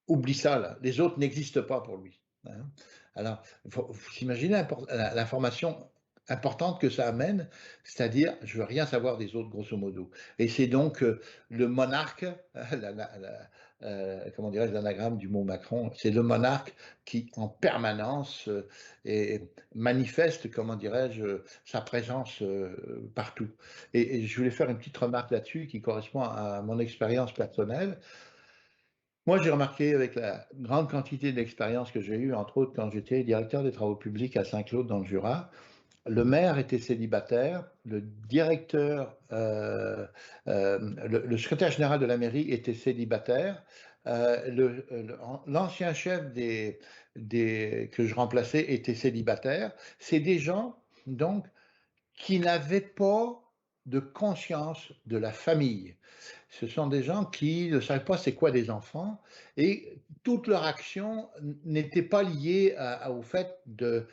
oublie ça là, les autres n'existent pas pour lui, hein. Alors, faut s'imaginer l'information importante que ça amène, c'est-à-dire: «Je veux rien savoir des autres», grosso modo. Et c'est donc, le monarque, comment dirais-je? L'anagramme du mot Macron, c'est le monarque qui en permanence, manifeste, comment dirais-je? Sa présence, partout. Et je voulais faire une petite remarque là-dessus qui correspond à mon expérience personnelle. Moi, j'ai remarqué avec la grande quantité d'expérience que j'ai eue, entre autres quand j'étais directeur des travaux publics à Saint-Claude dans le Jura, le maire était célibataire, le directeur, le secrétaire général de la mairie était célibataire, l'ancien chef que je remplaçais était célibataire. C'est des gens, donc, qui n'avaient pas de conscience de la famille. Ce sont des gens qui ne savaient pas c'est quoi des enfants, et toute leur action n'était pas liée au fait de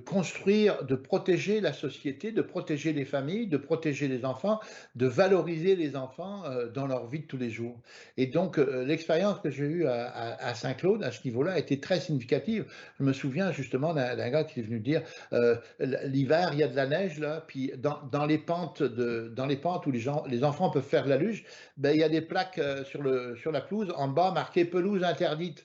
construire, de protéger la société, de protéger les familles, de protéger les enfants, de valoriser les enfants dans leur vie de tous les jours. Et donc, l'expérience que j'ai eue à Saint-Claude, à ce niveau-là, a été très significative. Je me souviens justement d'un gars qui est venu dire, l'hiver, il y a de la neige, là, puis dans les pentes où les enfants peuvent faire de la luge, ben, il y a des plaques sur la pelouse, en bas, marquées pelouse interdite.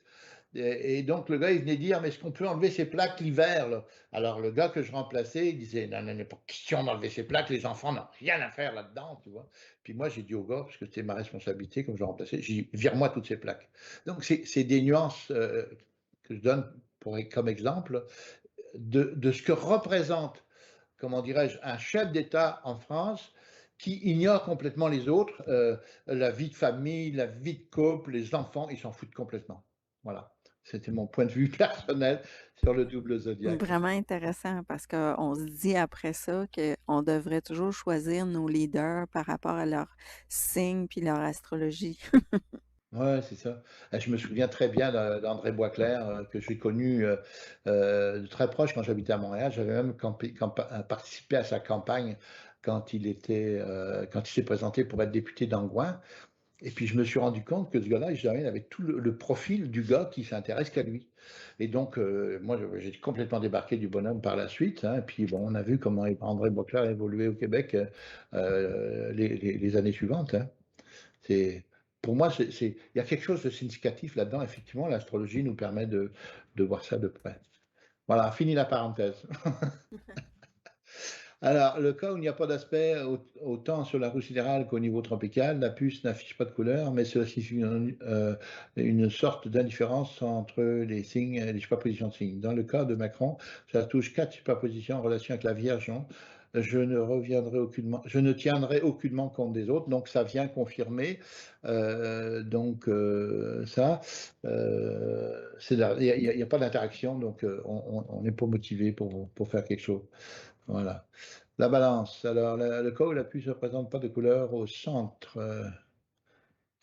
Et donc le gars, il venait dire: «Mais est-ce qu'on peut enlever ces plaques l'hiver, là?» Alors le gars que je remplaçais, il disait: «Non, non, il n'est pas question d'enlever ces plaques, les enfants n'ont rien à faire là-dedans», tu vois? Puis moi, j'ai dit au gars, parce que c'était ma responsabilité comme je le remplaçais, j'ai dit: «Vire-moi toutes ces plaques». Donc c'est des nuances, que je donne comme exemple de ce que représente, comment dirais-je, un chef d'État en France qui ignore complètement les autres, la vie de famille, la vie de couple, les enfants, ils s'en foutent complètement. Voilà, c'était mon point de vue personnel sur le double zodiaque. Vraiment intéressant parce qu'on se dit après ça qu'on devrait toujours choisir nos leaders par rapport à leur signe puis leur astrologie. Ouais, c'est ça. Je me souviens très bien d'André Boisclair, que j'ai connu, de très proche quand j'habitais à Montréal. J'avais même participé à sa campagne quand il s'est présenté pour être député d'Anguin. Et puis je me suis rendu compte que ce gars-là, il avait tout le profil du gars qui s'intéresse qu'à lui. Et donc, moi, j'ai complètement débarqué du bonhomme par la suite, hein. Et puis bon, on a vu comment André Boisclair a évolué au Québec les années suivantes, hein. C'est, pour moi, il y a quelque chose de significatif là-dedans. Effectivement, l'astrologie nous permet de voir ça de près. Voilà, fini la parenthèse. Alors, le cas où il n'y a pas d'aspect autant sur la roue sidérale qu'au niveau tropical, la puce n'affiche pas de couleur, mais cela signifie une sorte d'indifférence entre les signes et les superpositions de signes. Dans le cas de Macron, ça touche 4 superpositions en relation avec la Vierge. Je ne tiendrai aucunement compte des autres, donc ça vient confirmer. Ça, il n'y a pas d'interaction, donc on n'est pas motivé pour faire quelque chose. Voilà. La balance. Alors, le cas où la puce ne présente pas de couleur au centre,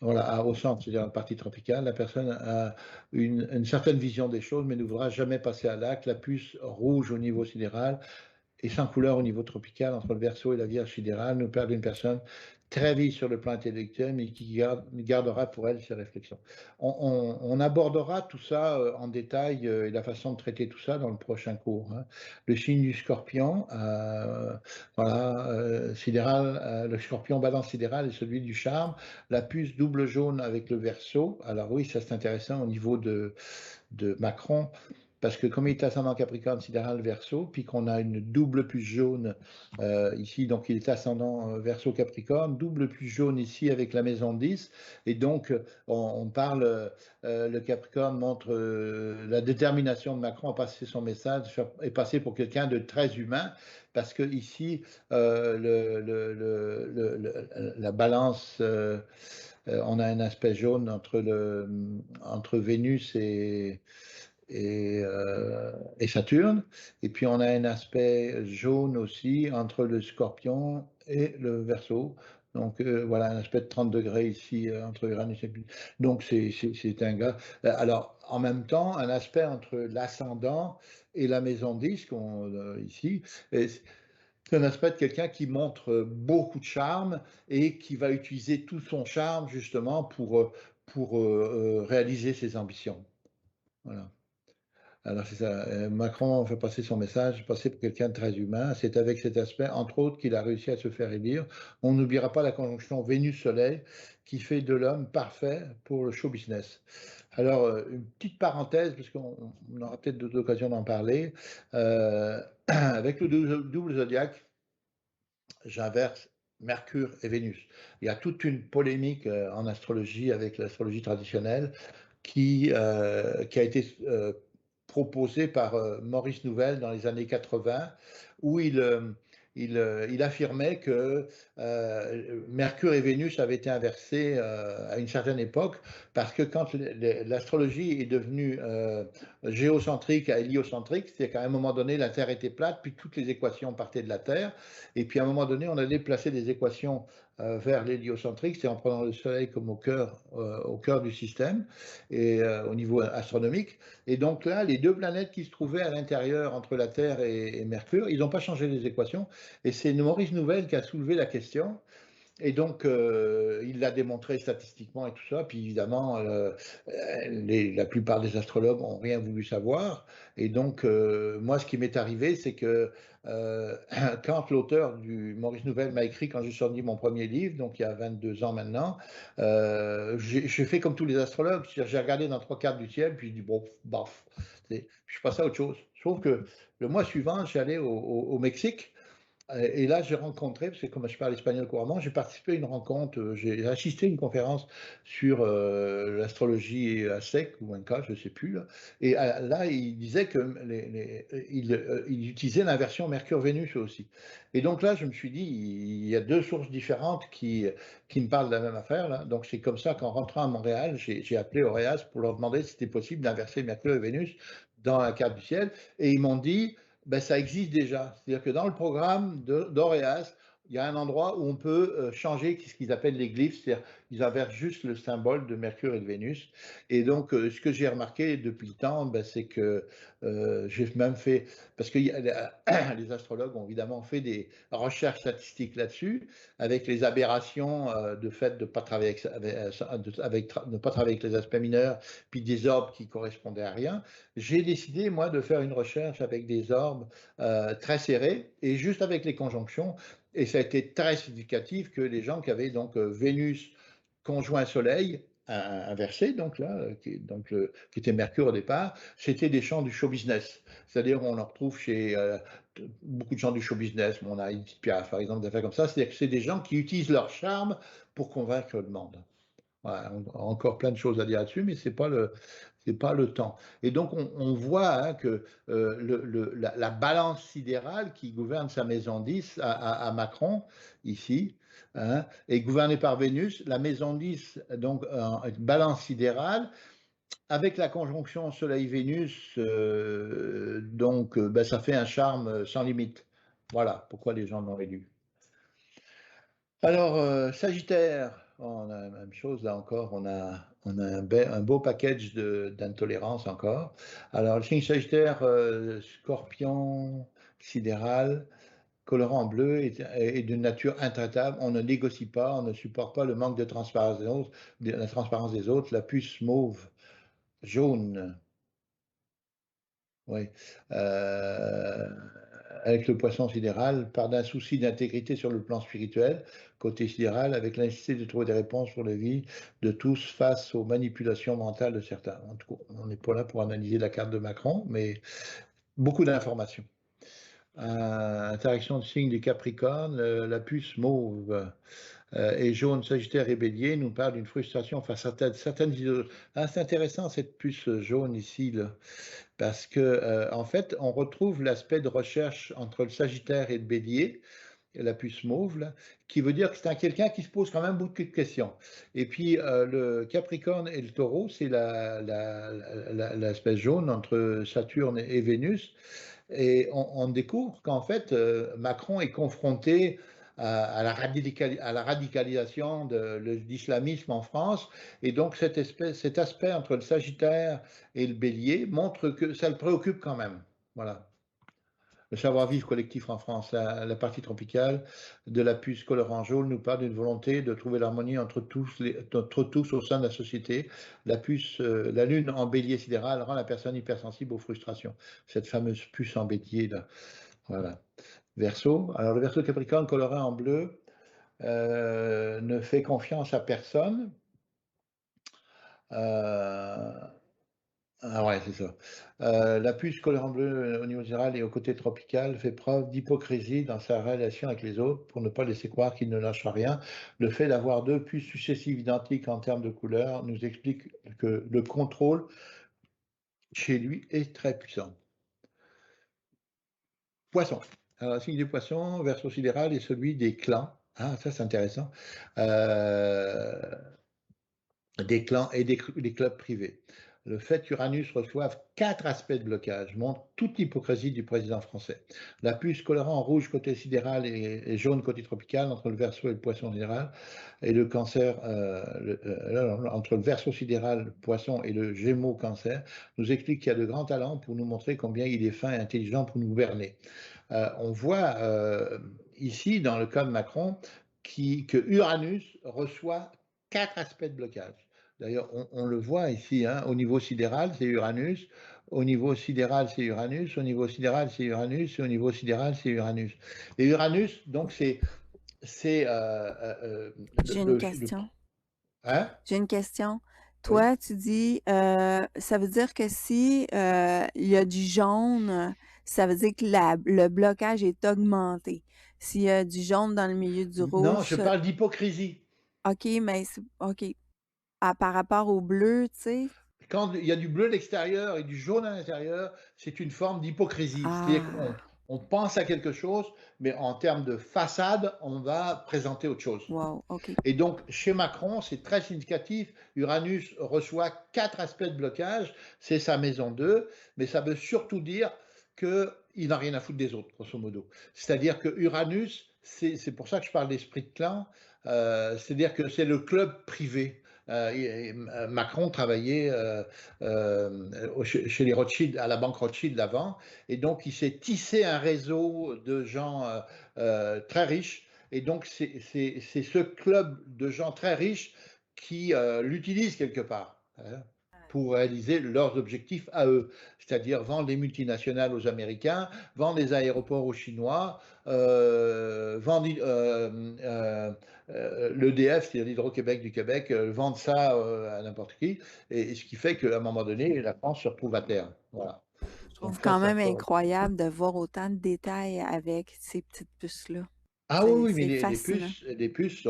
voilà, au centre, c'est-à-dire la partie tropicale, la personne a une certaine vision des choses, mais ne voudra jamais passer à l'acte. La puce rouge au niveau sidéral et sans couleur au niveau tropical, entre le Verseau et la Vierge sidérale, nous perdons une personne très vive sur le plan intellectuel, mais qui gardera pour elle ses réflexions. On abordera tout ça en détail et la façon de traiter tout ça dans le prochain cours, hein. Le signe du scorpion, voilà, sidéral, le scorpion balance sidéral est celui du charme. La puce double jaune avec le Verseau. Alors oui, ça c'est intéressant au niveau de Macron, parce que comme il est ascendant Capricorne, sidéral Verseau, puis qu'on a une double puce jaune ici, donc il est ascendant Verseau Capricorne, double puce jaune ici avec la maison 10, et donc on parle, le Capricorne montre la détermination de Macron à passer son message et passer pour quelqu'un de très humain, parce que ici, la balance, on a un aspect jaune entre Vénus et Saturne. Et puis on a un aspect jaune aussi entre le Scorpion et le Verseau. Donc voilà, un aspect de 30 degrés ici entre Uranus et Pluton. Donc c'est un gars. Alors en même temps, un aspect entre l'ascendant et la maison 10 ici. C'est un aspect de quelqu'un qui montre beaucoup de charme et qui va utiliser tout son charme justement pour réaliser ses ambitions. Voilà. Alors c'est ça, Macron fait passer son message, passer pour quelqu'un de très humain. C'est avec cet aspect, entre autres, qu'il a réussi à se faire élire. On n'oubliera pas la conjonction Vénus-Soleil qui fait de l'homme parfait pour le show business. Alors, une petite parenthèse, parce qu'on aura peut-être d'autres occasions d'en parler. Avec le double zodiaque, j'inverse Mercure et Vénus. Il y a toute une polémique en astrologie avec l'astrologie traditionnelle qui a été proposée par Maurice Nouvel dans les années 80, où il affirmait que Mercure et Vénus avaient été inversés à une certaine époque, parce que quand l'astrologie est devenue géocentrique à héliocentrique, c'est qu'à un moment donné, la Terre était plate, puis toutes les équations partaient de la Terre, et puis à un moment donné, on allait placer des équations vers l'héliocentrique, c'est en prenant le Soleil comme au cœur du système, et au niveau astronomique. Et donc là, les deux planètes qui se trouvaient à l'intérieur entre la Terre et Mercure, ils n'ont pas changé les équations, et c'est Maurice Nouvel qui a soulevé la question. Et donc, il l'a démontré statistiquement et tout ça. Puis évidemment, la plupart des astrologues n'ont rien voulu savoir. Et donc, moi, ce qui m'est arrivé, c'est que quand l'auteur du Maurice Nouvel m'a écrit, quand j'ai sorti mon premier livre, donc il y a 22 ans maintenant, j'ai fait comme tous les astrologues. J'ai regardé dans trois quarts du ciel, puis j'ai dit, bon, bof. Je suis passé à autre chose. Sauf que le mois suivant, je suis allé au Mexique. Et là, j'ai rencontré, parce que comme je parle espagnol couramment, j'ai participé à une rencontre, j'ai assisté à une conférence sur l'astrologie aztèque ou inca, je ne sais plus. Là, et là, il disait que il utilisait l'inversion Mercure-Vénus aussi. Et donc là, je me suis dit, il y a deux sources différentes qui me parlent de la même affaire. Là. Donc c'est comme ça qu'en rentrant à Montréal, j'ai appelé Auréas pour leur demander si c'était possible d'inverser Mercure et Vénus dans la carte du ciel. Et ils m'ont dit, ben, ça existe déjà. C'est-à-dire que dans le programme d'Auréas, il y a un endroit où on peut changer ce qu'ils appellent les glyphes, c'est-à-dire ils inversent juste le symbole de Mercure et de Vénus. Et donc, ce que j'ai remarqué depuis le temps, ben, c'est que j'ai même fait, parce que les astrologues ont évidemment fait des recherches statistiques là-dessus, avec les aberrations de fait de ne pas travailler de pas travailler avec les aspects mineurs, puis des orbes qui correspondaient à rien. J'ai décidé, moi, de faire une recherche avec des orbes très serrés et juste avec les conjonctions. Et ça a été très significatif que les gens qui avaient donc Vénus conjoint Soleil, inversé, donc là, qui était Mercure au départ, c'était des gens du show business. C'est-à-dire on en retrouve chez beaucoup de gens du show business. On a Edith Piaf, par exemple, des affaires comme ça. C'est-à-dire que c'est des gens qui utilisent leur charme pour convaincre le monde. Voilà, on a encore plein de choses à dire là-dessus, mais c'est pas le temps. Et donc on voit hein, que la balance sidérale qui gouverne sa maison 10 à Macron, ici, hein, est gouvernée par Vénus. La maison 10, donc balance sidérale, avec la conjonction Soleil-Vénus, ben, ça fait un charme sans limite. Voilà pourquoi les gens l'ont élu. Alors, Sagittaire, on a la même chose là encore, on a un beau package d'intolérance encore. Alors, le signe Sagittaire, Scorpion, sidéral, colorant bleu est d'une nature intraitable. On ne négocie pas, on ne supporte pas le manque de transparence des autres, de la transparence des autres. La puce mauve, jaune, oui. Avec le poisson sidéral, par d'un souci d'intégrité sur le plan spirituel, côté sidéral, avec la nécessité de trouver des réponses pour la vie de tous face aux manipulations mentales de certains. En tout cas, on n'est pas là pour analyser la carte de Macron, mais beaucoup d'informations. Interaction de signes du Capricorne, la puce mauve et jaune, Sagittaire et Bélier nous parle d'une frustration face à certaines idéologies. Ah, c'est intéressant cette puce jaune ici, là. Parce que, en fait, on retrouve l'aspect de recherche entre le Sagittaire et le Bélier, la puce mauve, là, qui veut dire que c'est quelqu'un qui se pose quand même beaucoup de questions. Et puis, le Capricorne et le Taureau, c'est l'aspect jaune entre Saturne et Vénus. Et on découvre qu'en fait, Macron est confronté à la radicalisation de l'islamisme en France. Et donc, cet aspect entre le Sagittaire et le Bélier montre que ça le préoccupe quand même. Voilà. Le savoir-vivre collectif en France, la partie tropicale de la puce colorant jaune nous parle d'une volonté de trouver l'harmonie entre tous au sein de la société. La lune en bélier sidéral rend la personne hypersensible aux frustrations. Cette fameuse puce en bélier, là. Voilà. Verseau. Alors, le verseau Capricorne coloré en bleu ne fait confiance à personne. Euh, Ah ouais, c'est ça. La puce colorant bleu au niveau général et au côté tropical fait preuve d'hypocrisie dans sa relation avec les autres pour ne pas laisser croire qu'il ne lâche rien. Le fait d'avoir deux puces successives identiques en termes de couleur nous explique que le contrôle chez lui est très puissant. Poisson. Alors, le signe du poisson, verso sidéral, est celui des clans. Ah, ça c'est intéressant. Euh, des clans et des clubs privés. Le fait qu'Uranus reçoive 4 aspects de blocage montre toute l'hypocrisie du président français. La puce colorant rouge côté sidéral et jaune côté tropical entre le Verseau et le Poisson sidéral et le Cancer entre le Verseau sidéral, le Poisson et le Gémeaux Cancer nous explique qu'il y a de grands talents pour nous montrer combien il est fin et intelligent pour nous gouverner. On voit ici dans le cas de Macron que Uranus reçoit 4 aspects de blocage. D'ailleurs, on le voit ici, hein, au niveau sidéral, c'est Uranus, au niveau sidéral, c'est Uranus, au niveau sidéral, c'est Uranus, et au niveau sidéral, c'est Uranus. Et Uranus, donc, c'est J'ai une question. hein? J'ai une question. Oui. Toi, tu dis, ça veut dire que si il y a du jaune, ça veut dire que le blocage est augmenté. S'il y a du jaune dans le milieu du Non, je rouge, parle d'hypocrisie. OK, mais OK. Par rapport au bleu, tu sais. Quand il y a du bleu à l'extérieur et du jaune à l'intérieur, c'est une forme d'hypocrisie. C'est-à-dire qu'on Ah, on pense à quelque chose, mais en termes de façade, on va présenter autre chose. wow, OK. Et donc, chez Macron, c'est très significatif. Uranus reçoit 4 aspects de blocage, c'est sa maison 2, mais ça veut surtout dire qu'il n'a rien à foutre des autres, grosso modo. C'est-à-dire que Uranus c'est pour ça que je parle d'esprit de clan, c'est-à-dire que c'est le club privé. Macron travaillait, au chez les Rothschild, à la banque Rothschild avant, et donc il s'est tissé un réseau de gens, très riches, et donc c'est ce club de gens très riches qui, l'utilisent quelque part, hein, pour réaliser leurs objectifs à eux. C'est-à-dire vendre les multinationales aux Américains, vendre les aéroports aux Chinois, vendre l'EDF, c'est-à-dire l'Hydro-Québec du Québec, vendre ça à n'importe qui, et ce qui fait qu'à un moment donné, la France se retrouve à terre. Voilà. Je Donc trouve ça, quand c'est même encore. incroyable de voir autant de détails avec ces petites puces-là. Ah oui, oui, mais C'est les fascinant. puces les puces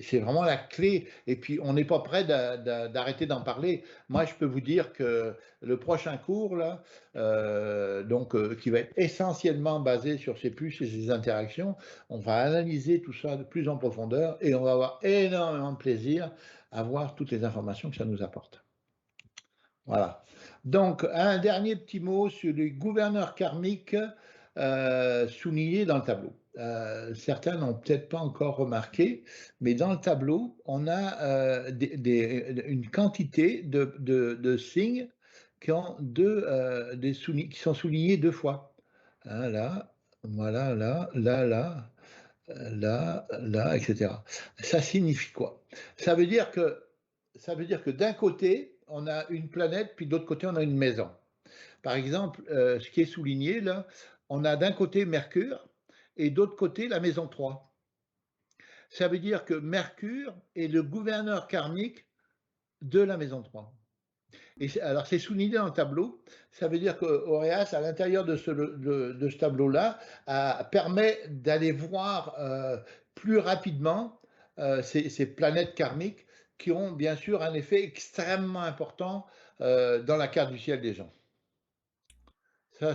c'est vraiment la clé, et puis on n'est pas prêt d'arrêter d'en parler. Moi, je peux vous dire que le prochain cours là, donc qui va être essentiellement basé sur ces puces et ces interactions, on va analyser tout ça de plus en profondeur et on va avoir énormément de plaisir à voir toutes les informations que ça nous apporte. Voilà. Donc, un dernier petit mot sur les gouverneurs karmiques soulignés dans le tableau. Certains n'ont peut-être pas encore remarqué, mais dans le tableau, on a une quantité de signes qui, ont qui sont soulignés deux fois. Hein, là, voilà, là, etc. Ça signifie quoi? Ça veut dire que, ça veut dire que d'un côté, on a une planète, puis de l'autre côté, on a une maison. Par exemple, ce qui est souligné là, on a d'un côté Mercure et d'autre côté la maison 3. Ça veut dire que Mercure est le gouverneur karmique de la maison 3. Et alors c'est souligné dans le tableau, ça veut dire qu'Auréas, à l'intérieur de ce tableau-là, permet d'aller voir plus rapidement ces planètes karmiques qui ont bien sûr un effet extrêmement important dans la carte du ciel des gens. Ça,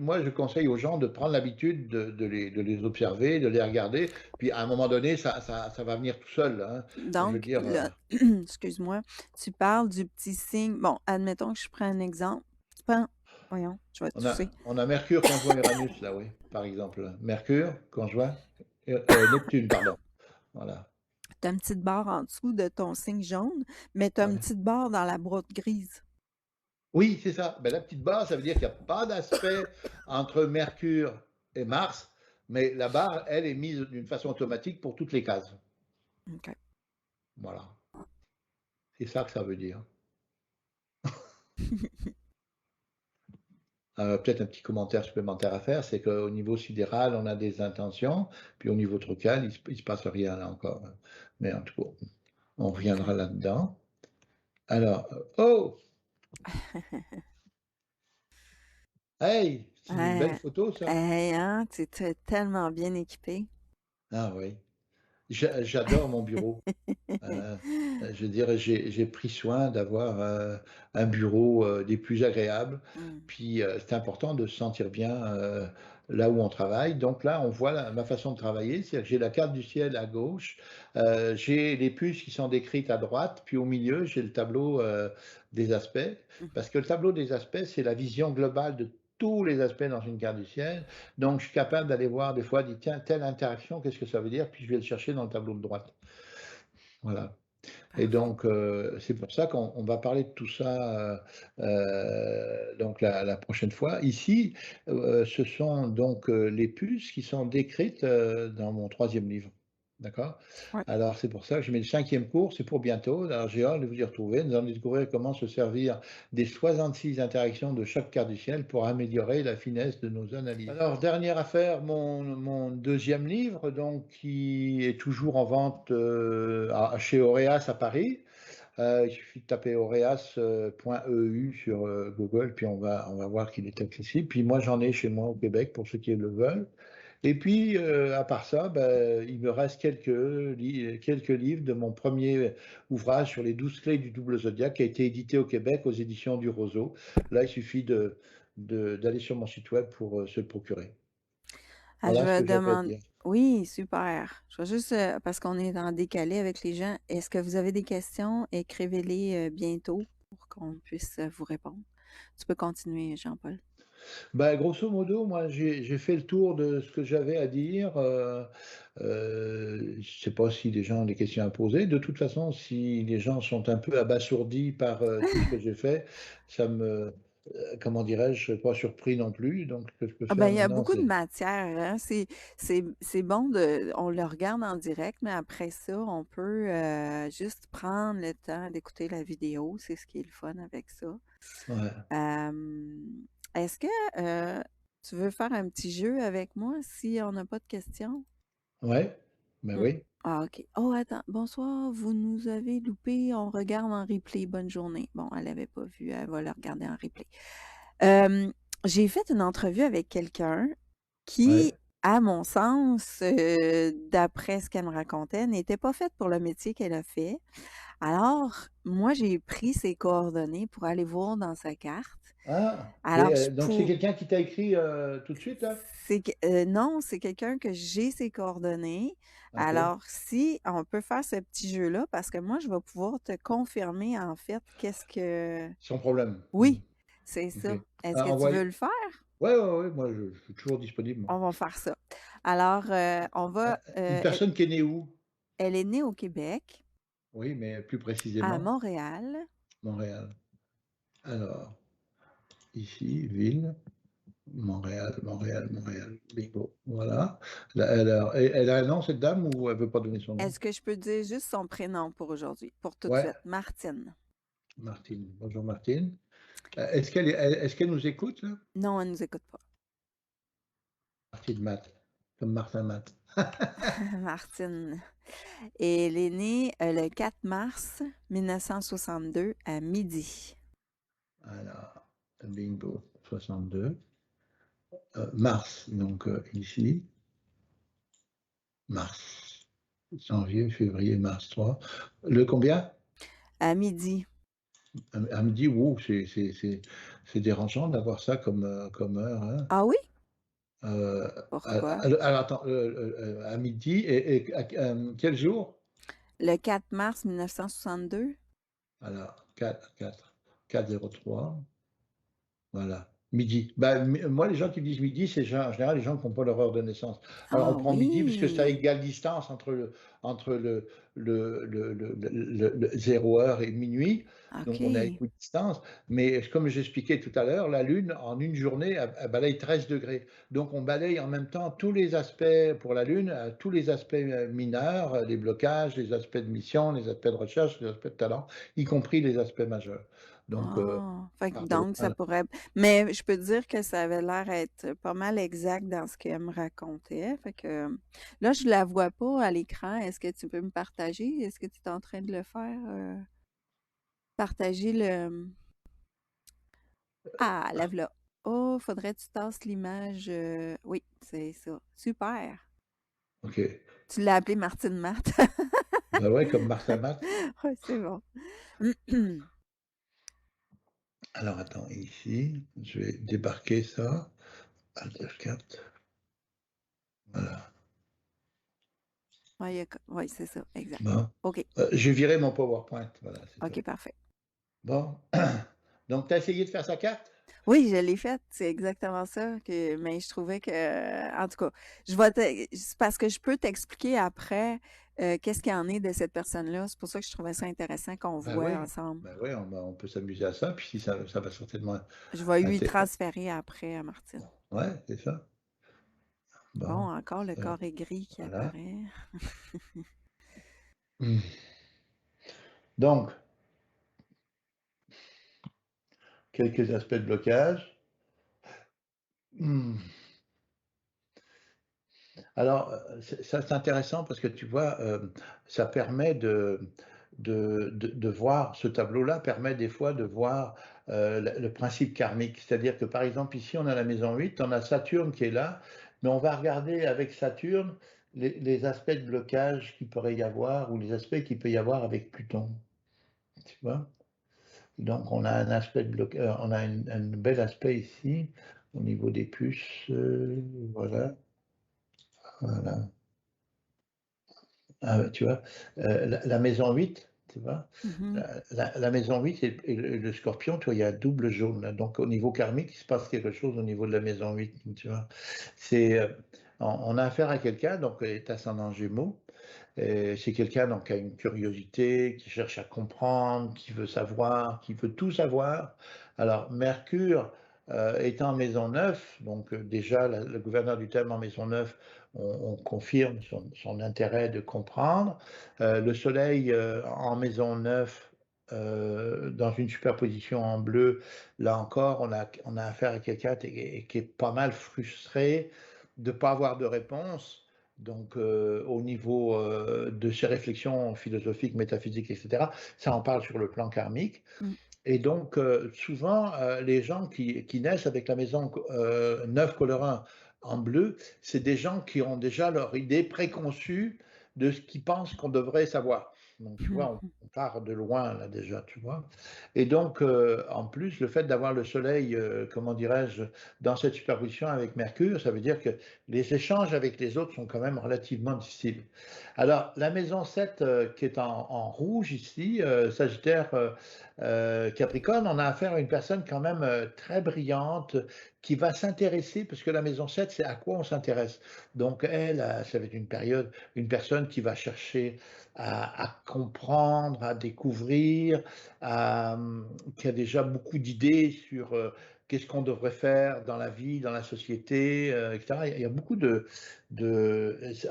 moi, je conseille aux gens de prendre l'habitude de les observer, de les regarder, puis à un moment donné, ça va venir tout seul, hein. Je veux Donc, dire, là, excuse-moi, tu parles du petit signe. Bon, admettons que je prends un exemple. Tu prends, voyons, je vais tousser. on a Mercure conjoint Uranus, là, oui, par exemple. Mercure conjoint Neptune, pardon. Voilà. Tu as une petite barre en dessous de ton signe jaune, mais tu as une Ouais. petite barre dans la brotte grise. Oui, c'est ça. Ben, la petite barre, ça veut dire qu'il n'y a pas d'aspect entre Mercure et Mars, mais la barre, elle, est mise d'une façon automatique pour toutes les cases. OK. Voilà. C'est ça que ça veut dire. Peut-être un petit commentaire supplémentaire à faire, c'est qu'au niveau sidéral, on a des intentions, puis au niveau trocal, il se passe rien là encore. Mais en tout cas, on OK. reviendra là-dedans. Alors, oh, hey, c'est une belle Euh, photo ça. hey, hein, tu es tellement bien équipé. Ah oui, j'adore mon bureau. Heu, je veux dire, j'ai pris soin d'avoir, un bureau, des plus agréables. Hmm. Puis, c'est important de se sentir bien, là où on travaille. Donc là, on voit ma façon de travailler, c'est-à-dire que j'ai la carte du ciel à gauche, j'ai les puces qui sont décrites à droite, puis au milieu, j'ai le tableau, des aspects. Parce que le tableau des aspects, c'est la vision globale de tous les aspects dans une carte du ciel. Donc je suis capable d'aller voir des fois, dire: «Tiens, telle interaction, qu'est-ce que ça veut dire?» Puis je vais le chercher dans le tableau de droite. Voilà. Et Parfait. donc, c'est pour ça qu'on va parler de tout ça, donc la prochaine fois. Ici, ce sont donc, les puces qui sont décrites, dans mon troisième livre. D'accord? Ouais. Alors c'est pour ça que je mets le cinquième cours, c'est pour bientôt. Alors j'ai hâte de vous y retrouver. Nous allons découvrir comment se servir des 66 interactions de chaque quart du ciel pour améliorer la finesse de nos analyses. Alors dernière affaire, mon deuxième livre, donc qui est toujours en vente, chez Auréas à Paris. Il suffit de taper aureas.eu sur Google, puis on va voir qu'il est accessible. Puis moi, j'en ai chez moi au Québec pour ceux qui le veulent. Et puis, à part ça, ben, il me reste quelques livres de mon premier ouvrage sur les 12 clés du double zodiaque qui a été édité au Québec aux éditions du Roseau. Là, il suffit d'aller sur mon site web pour se le procurer. Ah, je Voilà ce vais que j'avais à demander. dire. Oui, super. Je vais juste, parce qu'on est en décalé avec les gens, est-ce que vous avez des questions? Écrivez-les bientôt pour qu'on puisse vous répondre. Tu peux continuer, Jean-Paul. Bah, grosso modo, moi, j'ai fait le tour de ce que j'avais à dire, je sais pas si les gens ont des questions à poser. De toute façon, si les gens sont un peu abasourdis par, tout ce que j'ai fait, ça me comment dirais-je? Je suis pas surpris non plus, donc ce que je peux Ah ben, faire il y a maintenant, beaucoup de c'est matière, hein. C'est bon on le regarde en direct, mais après ça, on peut, juste prendre le temps d'écouter la vidéo. C'est ce qui est le fun avec ça. ouais, Est-ce que, tu veux faire un petit jeu avec moi si on n'a pas de questions? ouais, bah, Mmh. oui, Ah OK. «Oh attends, bonsoir, vous nous avez loupé, on regarde en replay, bonne journée». Bon, elle avait pas vu, elle va le regarder en replay. Hem, j'ai fait une entrevue avec quelqu'un qui, ouais. à mon sens, d'après ce qu'elle me racontait, n'était pas faite pour le métier qu'elle a fait. Alors, moi, j'ai pris ses coordonnées pour aller voir dans sa carte. Ah et Alors, je donc c'est pour quelqu'un qui t'a écrit, tout de suite, là? c'est que non, c'est quelqu'un que j'ai ses coordonnées. OK, Alors, si on peut faire ce petit jeu-là, parce que moi, je vais pouvoir te confirmer, en fait, qu'est-ce que sans problème. Mmh. oui, c'est OK. ça. Est-ce Ah, que tu envoie veux le faire? ouais, ouais, ouais, moi je suis toujours disponible, moi. On va faire ça. Alors, on va, Une personne qui est née où? elle est née au Québec, Oui, mais plus à précisément, Montréal. Montréal. Alors, ici, ville, Montréal, Montréal, Montréal, bingo, voilà. Là, elle a un nom, cette dame, ou elle veut pas donner son nom? Est-ce que je peux dire juste son prénom pour aujourd'hui, pour tout de Ouais, suite? Martine. Martine. Bonjour Martine. Est-ce qu'elle nous écoute, là? Non, elle nous écoute pas. Martine Matt, comme Martin Matt. Martine. Et elle est née, le 4 mars 1962 à midi. Alors, bingo, 62. Mars, donc ici, mars. Janvier, février, mars, 3. Le combien? À midi. Elle me dit: «Wow, c'est dérangeant d'avoir ça comme, comme heure, hein». Ah oui? Heu, Pourquoi? alors attends, à midi et quel jour? Le 4 mars 1962? Alors 4-4-4-03, voilà, midi. Bah, moi, les gens qui disent midi, c'est en général les gens qui ont pas leur heure de naissance. Alors on Ah prend midi puisque c'est à oui! égale distance entre le 0 heure et minuit, donc on est à OK. équidistance. Mais comme j'expliquais tout à l'heure, la Lune, en une journée, elle balaye 13°. Donc on balaye en même temps tous les aspects pour la Lune, tous les aspects, mineurs, les blocages, les aspects de mission, les aspects de recherche, les aspects de talent, y compris les aspects majeurs. Donc Ah! Fait que par donc ça pourrait mais je peux te dire que ça avait l'air être pas mal exact dans ce qu'elle me racontait. Fait que, là, je la vois pas à l'écran. Est-ce que tu peux me partager? Est-ce que tu es en train de le faire, partager le ah, la voilà. Oh, faudrait que tu tasses l'image, oui, c'est ça. Super! OK. Tu l'as appelée Martine Matt. Bah, ouais, comme Martin Matt. Ouais, c'est bon. Alors attends, ici, je vais débarquer ça. Alt F4, voilà. Ouais, il y a co ouais, c'est ça, exact. Bon, OK, j'ai viré mon PowerPoint, voilà, c'est tout. OK, parfait. Bon, donc tu as essayé de faire sa carte? Oui, je l'ai faite, c'est exactement ça que mais je trouvais que en tout cas, je vais te c'est parce que je peux t'expliquer après, qu'est-ce qu'il en est de cette personne-là. C'est pour ça que je trouvais ça intéressant qu'on Bah, voit oui, ensemble. bah, ouais, on peut s'amuser à ça, puis si ça va certainement Je vais lui inté transférer après à Martine. ouais, c'est ça. Bon, Bon, encore le heu, carré gris qui voilà. apparaît. Mmh. Donc, quelques aspects de blocage. Mmh. Alors, c'est intéressant parce que tu vois, ça permet de voir ce tableau-là permet des fois de voir, le principe karmique. C'est-à-dire que, par exemple, ici, on a la maison 8, on a Saturne qui est là, mais on va regarder avec Saturne les aspects de blocage qu'il pourrait y avoir ou les aspects qu'il peut y avoir avec Pluton, tu vois? Donc on a un aspect de on a un bel aspect ici, au niveau des puces, voilà, voilà. Ah ouais, tu vois? La maison 8, tu vois? Mmh. La maison 8 et le Scorpion, tu vois, il y a un double jaune, là, donc au niveau karmique, il se passe quelque chose au niveau de la maison 8, tu vois? C'est, on a affaire à quelqu'un donc est ascendant Gémeaux. C'est quelqu'un donc qui a une curiosité, qui cherche à comprendre, qui veut savoir, qui veut tout savoir. Alors Mercure, étant en maison 9, donc déjà le gouverneur du thème en maison 9, on confirme son intérêt de comprendre. Le Soleil en maison 9, dans une superposition en bleu, là encore, on a affaire à quelqu'un qui est pas mal frustré de ne pas avoir de réponse donc, au niveau de ses réflexions philosophiques, métaphysiques, etc., ça en parle sur le plan karmique. Mmh. Et donc, souvent, les gens qui naissent avec la maison 9 colorant en bleu, c'est des gens qui ont déjà leur idée préconçue de ce qu'ils pensent qu'on devrait savoir. Donc, tu vois, Mmh. on part de loin là déjà, tu vois. Et donc, en plus, le fait d'avoir le Soleil, comment dirais-je, dans cette superposition avec Mercure, ça veut dire que les échanges avec les autres sont quand même relativement difficiles. Alors, la maison 7, qui est en rouge ici, Sagittaire, Capricorne, on a affaire à une personne quand même très brillante qui va s'intéresser, parce que la maison 7, c'est à quoi on s'intéresse. Donc elle, ça va être une personne qui va chercher à comprendre, à découvrir, qui a déjà beaucoup d'idées sur qu'est-ce qu'on devrait faire dans la vie, dans la société, etc. Il y a beaucoup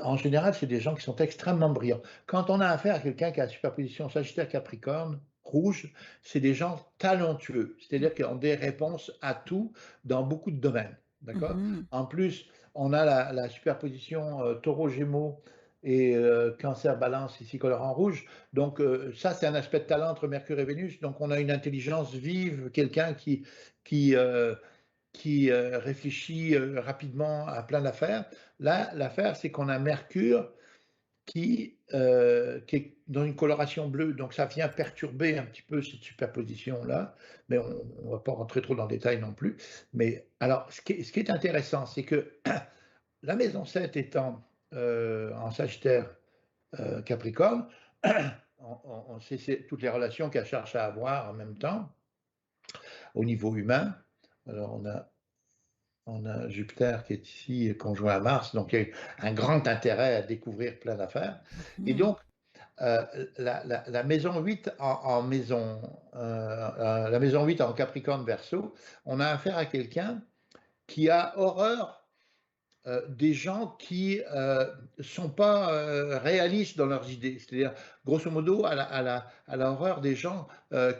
en général, c'est des gens qui sont extrêmement brillants. Quand on a affaire à quelqu'un qui a la superposition Sagittaire-Capricorne, rouge, c'est des gens talentueux, c'est-à-dire qui ont des réponses à tout dans beaucoup de domaines. D'accord? Mmh. En plus, on a la superposition taureau-gémeaux et cancer-balance ici colorant rouge. Donc, ça, c'est un aspect de talent entre Mercure et Vénus. Donc, on a une intelligence vive, quelqu'un qui, euh, qui réfléchit rapidement à plein d'affaires. Là, l'affaire, c'est qu'on a Mercure qui est dans une coloration bleue, donc ça vient perturber un petit peu cette superposition-là, mais on ne va pas rentrer trop dans le détail non plus. Mais alors, ce qui est intéressant, c'est que la maison 7 étant en Sagittaire Capricorne, on sait toutes les relations qu'elle cherche à avoir en même temps au niveau humain. Alors, on a Jupiter qui est ici conjoint à Mars, donc il y a un grand intérêt à découvrir plein d'affaires. Et Mmh. donc, la maison 8 la maison 8 en Capricorne Verseau, on a affaire à quelqu'un qui a horreur des gens qui sont pas réalistes dans leurs idées. C'est-à-dire, grosso modo, à la horreur des gens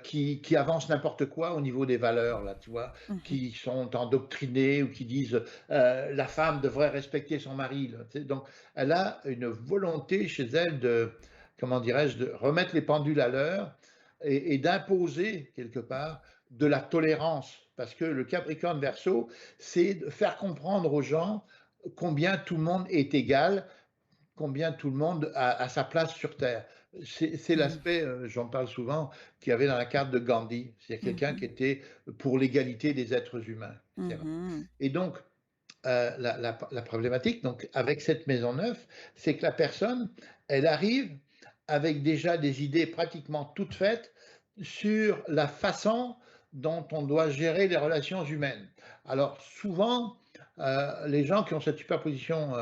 qui avancent n'importe quoi au niveau des valeurs, là, tu vois, Mmh. qui sont endoctrinés ou qui disent la femme devrait respecter son mari. Là, tu sais. Donc, elle a une volonté chez elle de, comment dirais-je, de remettre les pendules à l'heure et d'imposer, quelque part, de la tolérance. Parce que le Capricorne Verseau, c'est de faire comprendre aux gens combien tout le monde est égal, combien tout le monde a sa place sur Terre. C'est Mmh. l'aspect, j'en parle souvent, qu'il y avait dans la carte de Gandhi. C'est quelqu'un qui Mmh. était pour l'égalité des êtres humains, etc. Mmh. Et donc, la problématique, donc, avec cette maison neuve, c'est que la personne, elle arrive avec déjà des idées pratiquement toutes faites sur la façon dont on doit gérer les relations humaines. Alors souvent, les gens qui ont cette superposition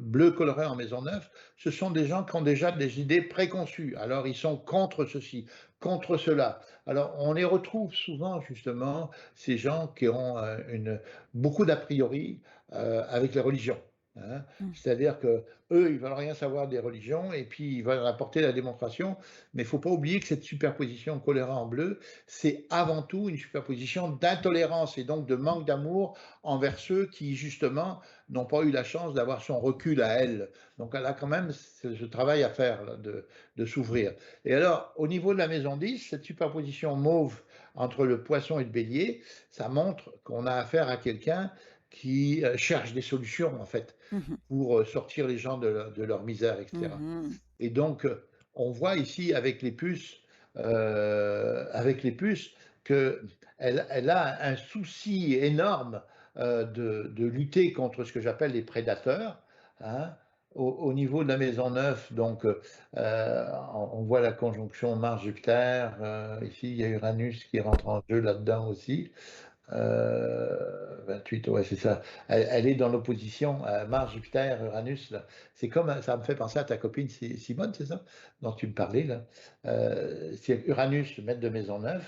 bleu coloré en maison neuve, ce sont des gens qui ont déjà des idées préconçues. Alors ils sont contre ceci, contre cela. Alors on les retrouve souvent justement, ces gens qui ont beaucoup d'a priori avec les religions. Hein. Mmh. C'est-à-dire que eux, ils veulent rien savoir des religions et puis ils veulent apporter la démonstration. Mais il ne faut pas oublier que cette superposition colorée en bleu, c'est avant tout une superposition d'intolérance et donc de manque d'amour envers ceux qui justement n'ont pas eu la chance d'avoir son recul à elle. Donc elle a quand même ce travail à faire là, de s'ouvrir. Et alors, au niveau de la maison 10, cette superposition mauve entre le poisson et le bélier, ça montre qu'on a affaire à quelqu'un qui cherchent des solutions, en fait, Mmh. pour sortir les gens de leur misère, etc. Mmh. Et donc, on voit ici avec les puces qu'elle a un souci énorme de lutter contre ce que j'appelle les prédateurs, hein, au niveau de la maison Neuve, donc on voit la conjonction Mars-Jupiter, ici il y a Uranus qui rentre en jeu là-dedans aussi. 28, ouais, c'est ça. Elle est dans l'opposition Mars, Jupiter, Uranus, là. C'est comme, ça me fait penser à ta copine Simone, c'est ça? Dont tu me parlais, là. C'est Uranus, le maître de Maisonneuve,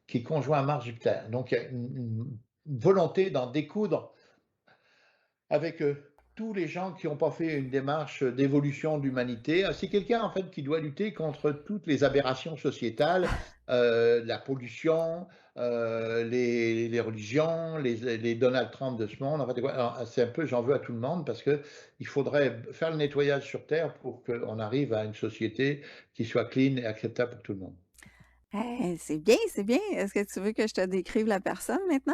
qui est conjoint à Mars, Jupiter. Donc, il y a une volonté d'en découdre avec tous les gens qui n'ont pas fait une démarche d'évolution de l'humanité. C'est quelqu'un en fait qui doit lutter contre toutes les aberrations sociétales, la pollution, les religions, les Donald Trump de ce monde. En fait, c'est un peu j'en veux à tout le monde parce que il faudrait faire le nettoyage sur Terre pour qu'on arrive à une société qui soit clean et acceptable pour tout le monde. C'est bien, c'est bien. Est-ce que tu veux que je te décrive la personne maintenant?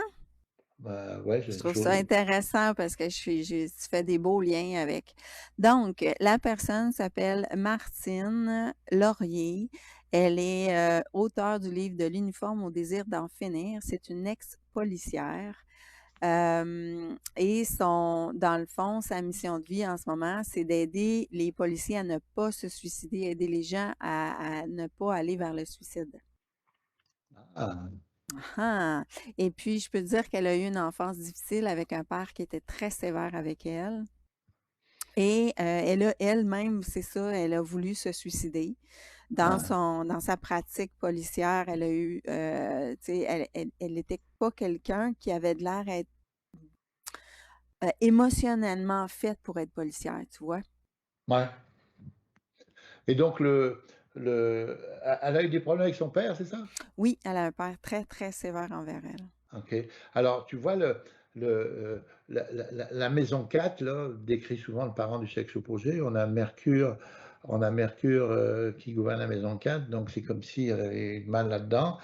Bah, ouais, Je trouve ça intéressant parce que tu fais des beaux liens avec. Donc, la personne s'appelle Martine Laurier. Elle est auteure du livre De l'uniforme au désir d'en finir. C'est une ex-policière. Et dans le fond, sa mission de vie en ce moment, c'est d'aider les policiers à ne pas se suicider, aider les gens à ne pas aller vers le suicide. ah, Ah! Et puis, je peux te dire qu'elle a eu une enfance difficile avec un père qui était très sévère avec elle. Et elle a elle-même, c'est ça, elle a voulu se suicider. ah. Dans sa pratique policière, elle a eu, tu sais, elle n'était pas quelqu'un qui avait de l'air être émotionnellement faite pour être policière, tu vois? Ouais. Et donc elle a eu des problèmes avec son père, c'est ça? Oui, elle a un père très, très sévère envers elle. OK. Alors tu vois la maison 4 là, décrit souvent le parent du sexe opposé. On a Mercure, qui gouverne la maison 4, donc c'est comme si elle avait mal là-dedans.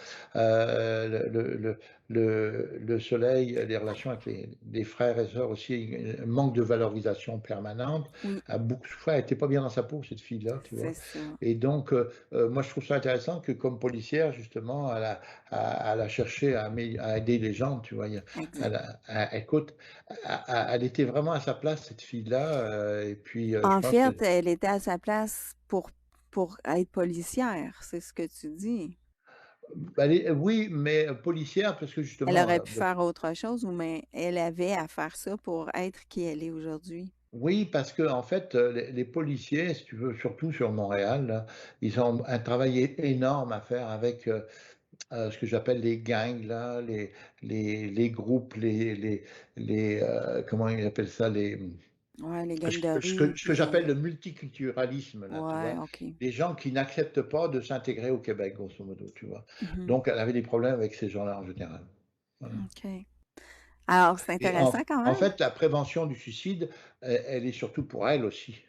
Le soleil, les relations avec les frères et sœurs aussi, un manque de valorisation permanente. Oui, A beaucoup souffert, elle était pas bien dans sa peau cette fille-là, tu c'est vois? ça. Et donc moi je trouve ça intéressant que comme policière justement, elle a cherché à aider les gens, tu vois? Exact. Écoute, elle était vraiment à sa place cette fille-là, et puis, je En pense que fait, elle était à sa place pour être policière, c'est ce que tu dis. elle est oui, mais policière parce que Elle justement, aurait pu faire autre chose, mais elle avait à faire ça pour être qui elle est aujourd'hui. oui, parce qu'en fait, les policiers, si tu veux, surtout sur Montréal, là, ils ont un travail énorme à faire avec, ce que j'appelle les gangs là, les groupes, comment ils appellent ça? Ouais, les Ce gangs de que ce que rue, ce que puis j'appelle le multiculturalisme là, tu ouais, vois? OK. Les gens qui n'acceptent pas de s'intégrer au Québec, grosso modo, tu vois? Mmh. Donc elle avait des problèmes avec ces gens-là en général. Voilà. OK. Alors, c'est Et en intéressant quand en même. fait, la prévention du suicide, elle est surtout pour elle aussi,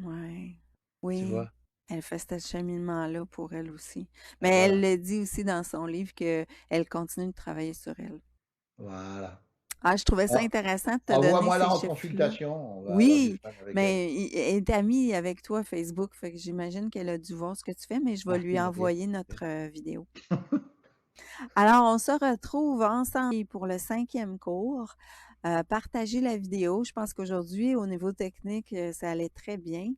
Ouais. tu Oui, vois? elle fait ce cheminement-là pour elle aussi. Mais elle Voilà, le dit aussi dans son livre qu'elle continue de travailler sur elle. voilà. Ah, je trouvais ça En intéressant de te donner envoie-moi ces là en chiffres-là. consultation, on va avoir du Oui, fun avec elle. mais elle est amie avec toi Facebook, fait que j'imagine qu'elle a dû voir ce que tu fais, mais je vais lui Martine Aurier. envoyer OK. notre vidéo. Alors, on se retrouve ensemble pour le 5e cours. Partagez la vidéo. Je pense qu'aujourd'hui, au niveau technique, ça allait très bien.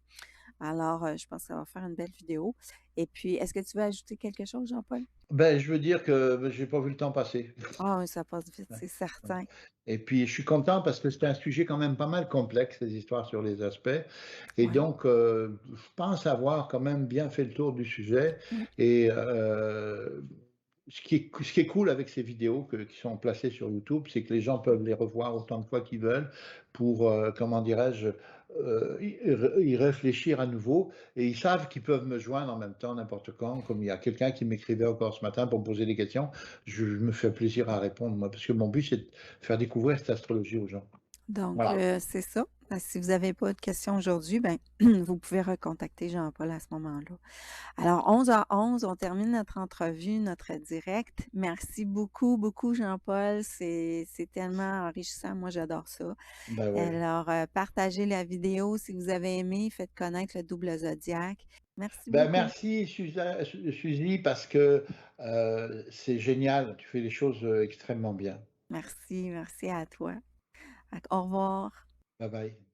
Alors, je pense que ça va faire une belle vidéo. Et puis, est-ce que tu veux ajouter quelque chose, Jean-Paul? Ben, je veux dire que, j'ai pas vu le temps passer. Ah oui, ça passe vite, Ouais, c'est ouais. certain. Et puis je suis content parce que c'est un sujet quand même pas mal complexe, les histoires sur les aspects et Oui, donc je pense avoir quand même bien fait le tour du sujet oui. et ce qui est cool avec ces vidéos qui sont placées sur YouTube, c'est que les gens peuvent les revoir autant de fois qu'ils veulent pour, comment dirais-je, y réfléchir à nouveau et ils savent qu'ils peuvent me joindre en même temps n'importe quand. Comme il y a quelqu'un qui m'écrivait encore ce matin pour me poser des questions, je me fais plaisir à répondre moi, parce que mon but c'est de faire découvrir cette astrologie aux gens. Donc, Voilà. c'est ça. Si vous n'avez pas de questions aujourd'hui, ben, vous pouvez recontacter Jean-Paul à ce moment-là. Alors, 11h11, on termine notre entrevue, notre direct. Merci beaucoup, beaucoup, Jean-Paul. C'est tellement enrichissant. Moi, j'adore ça. Ben ouais. Alors, partagez la vidéo si vous avez aimé. Faites connaître le double zodiaque. Merci Ben beaucoup. merci Suzy parce que, c'est génial, tu fais les choses, extrêmement bien. Merci, merci à toi. Au revoir. Bye bye.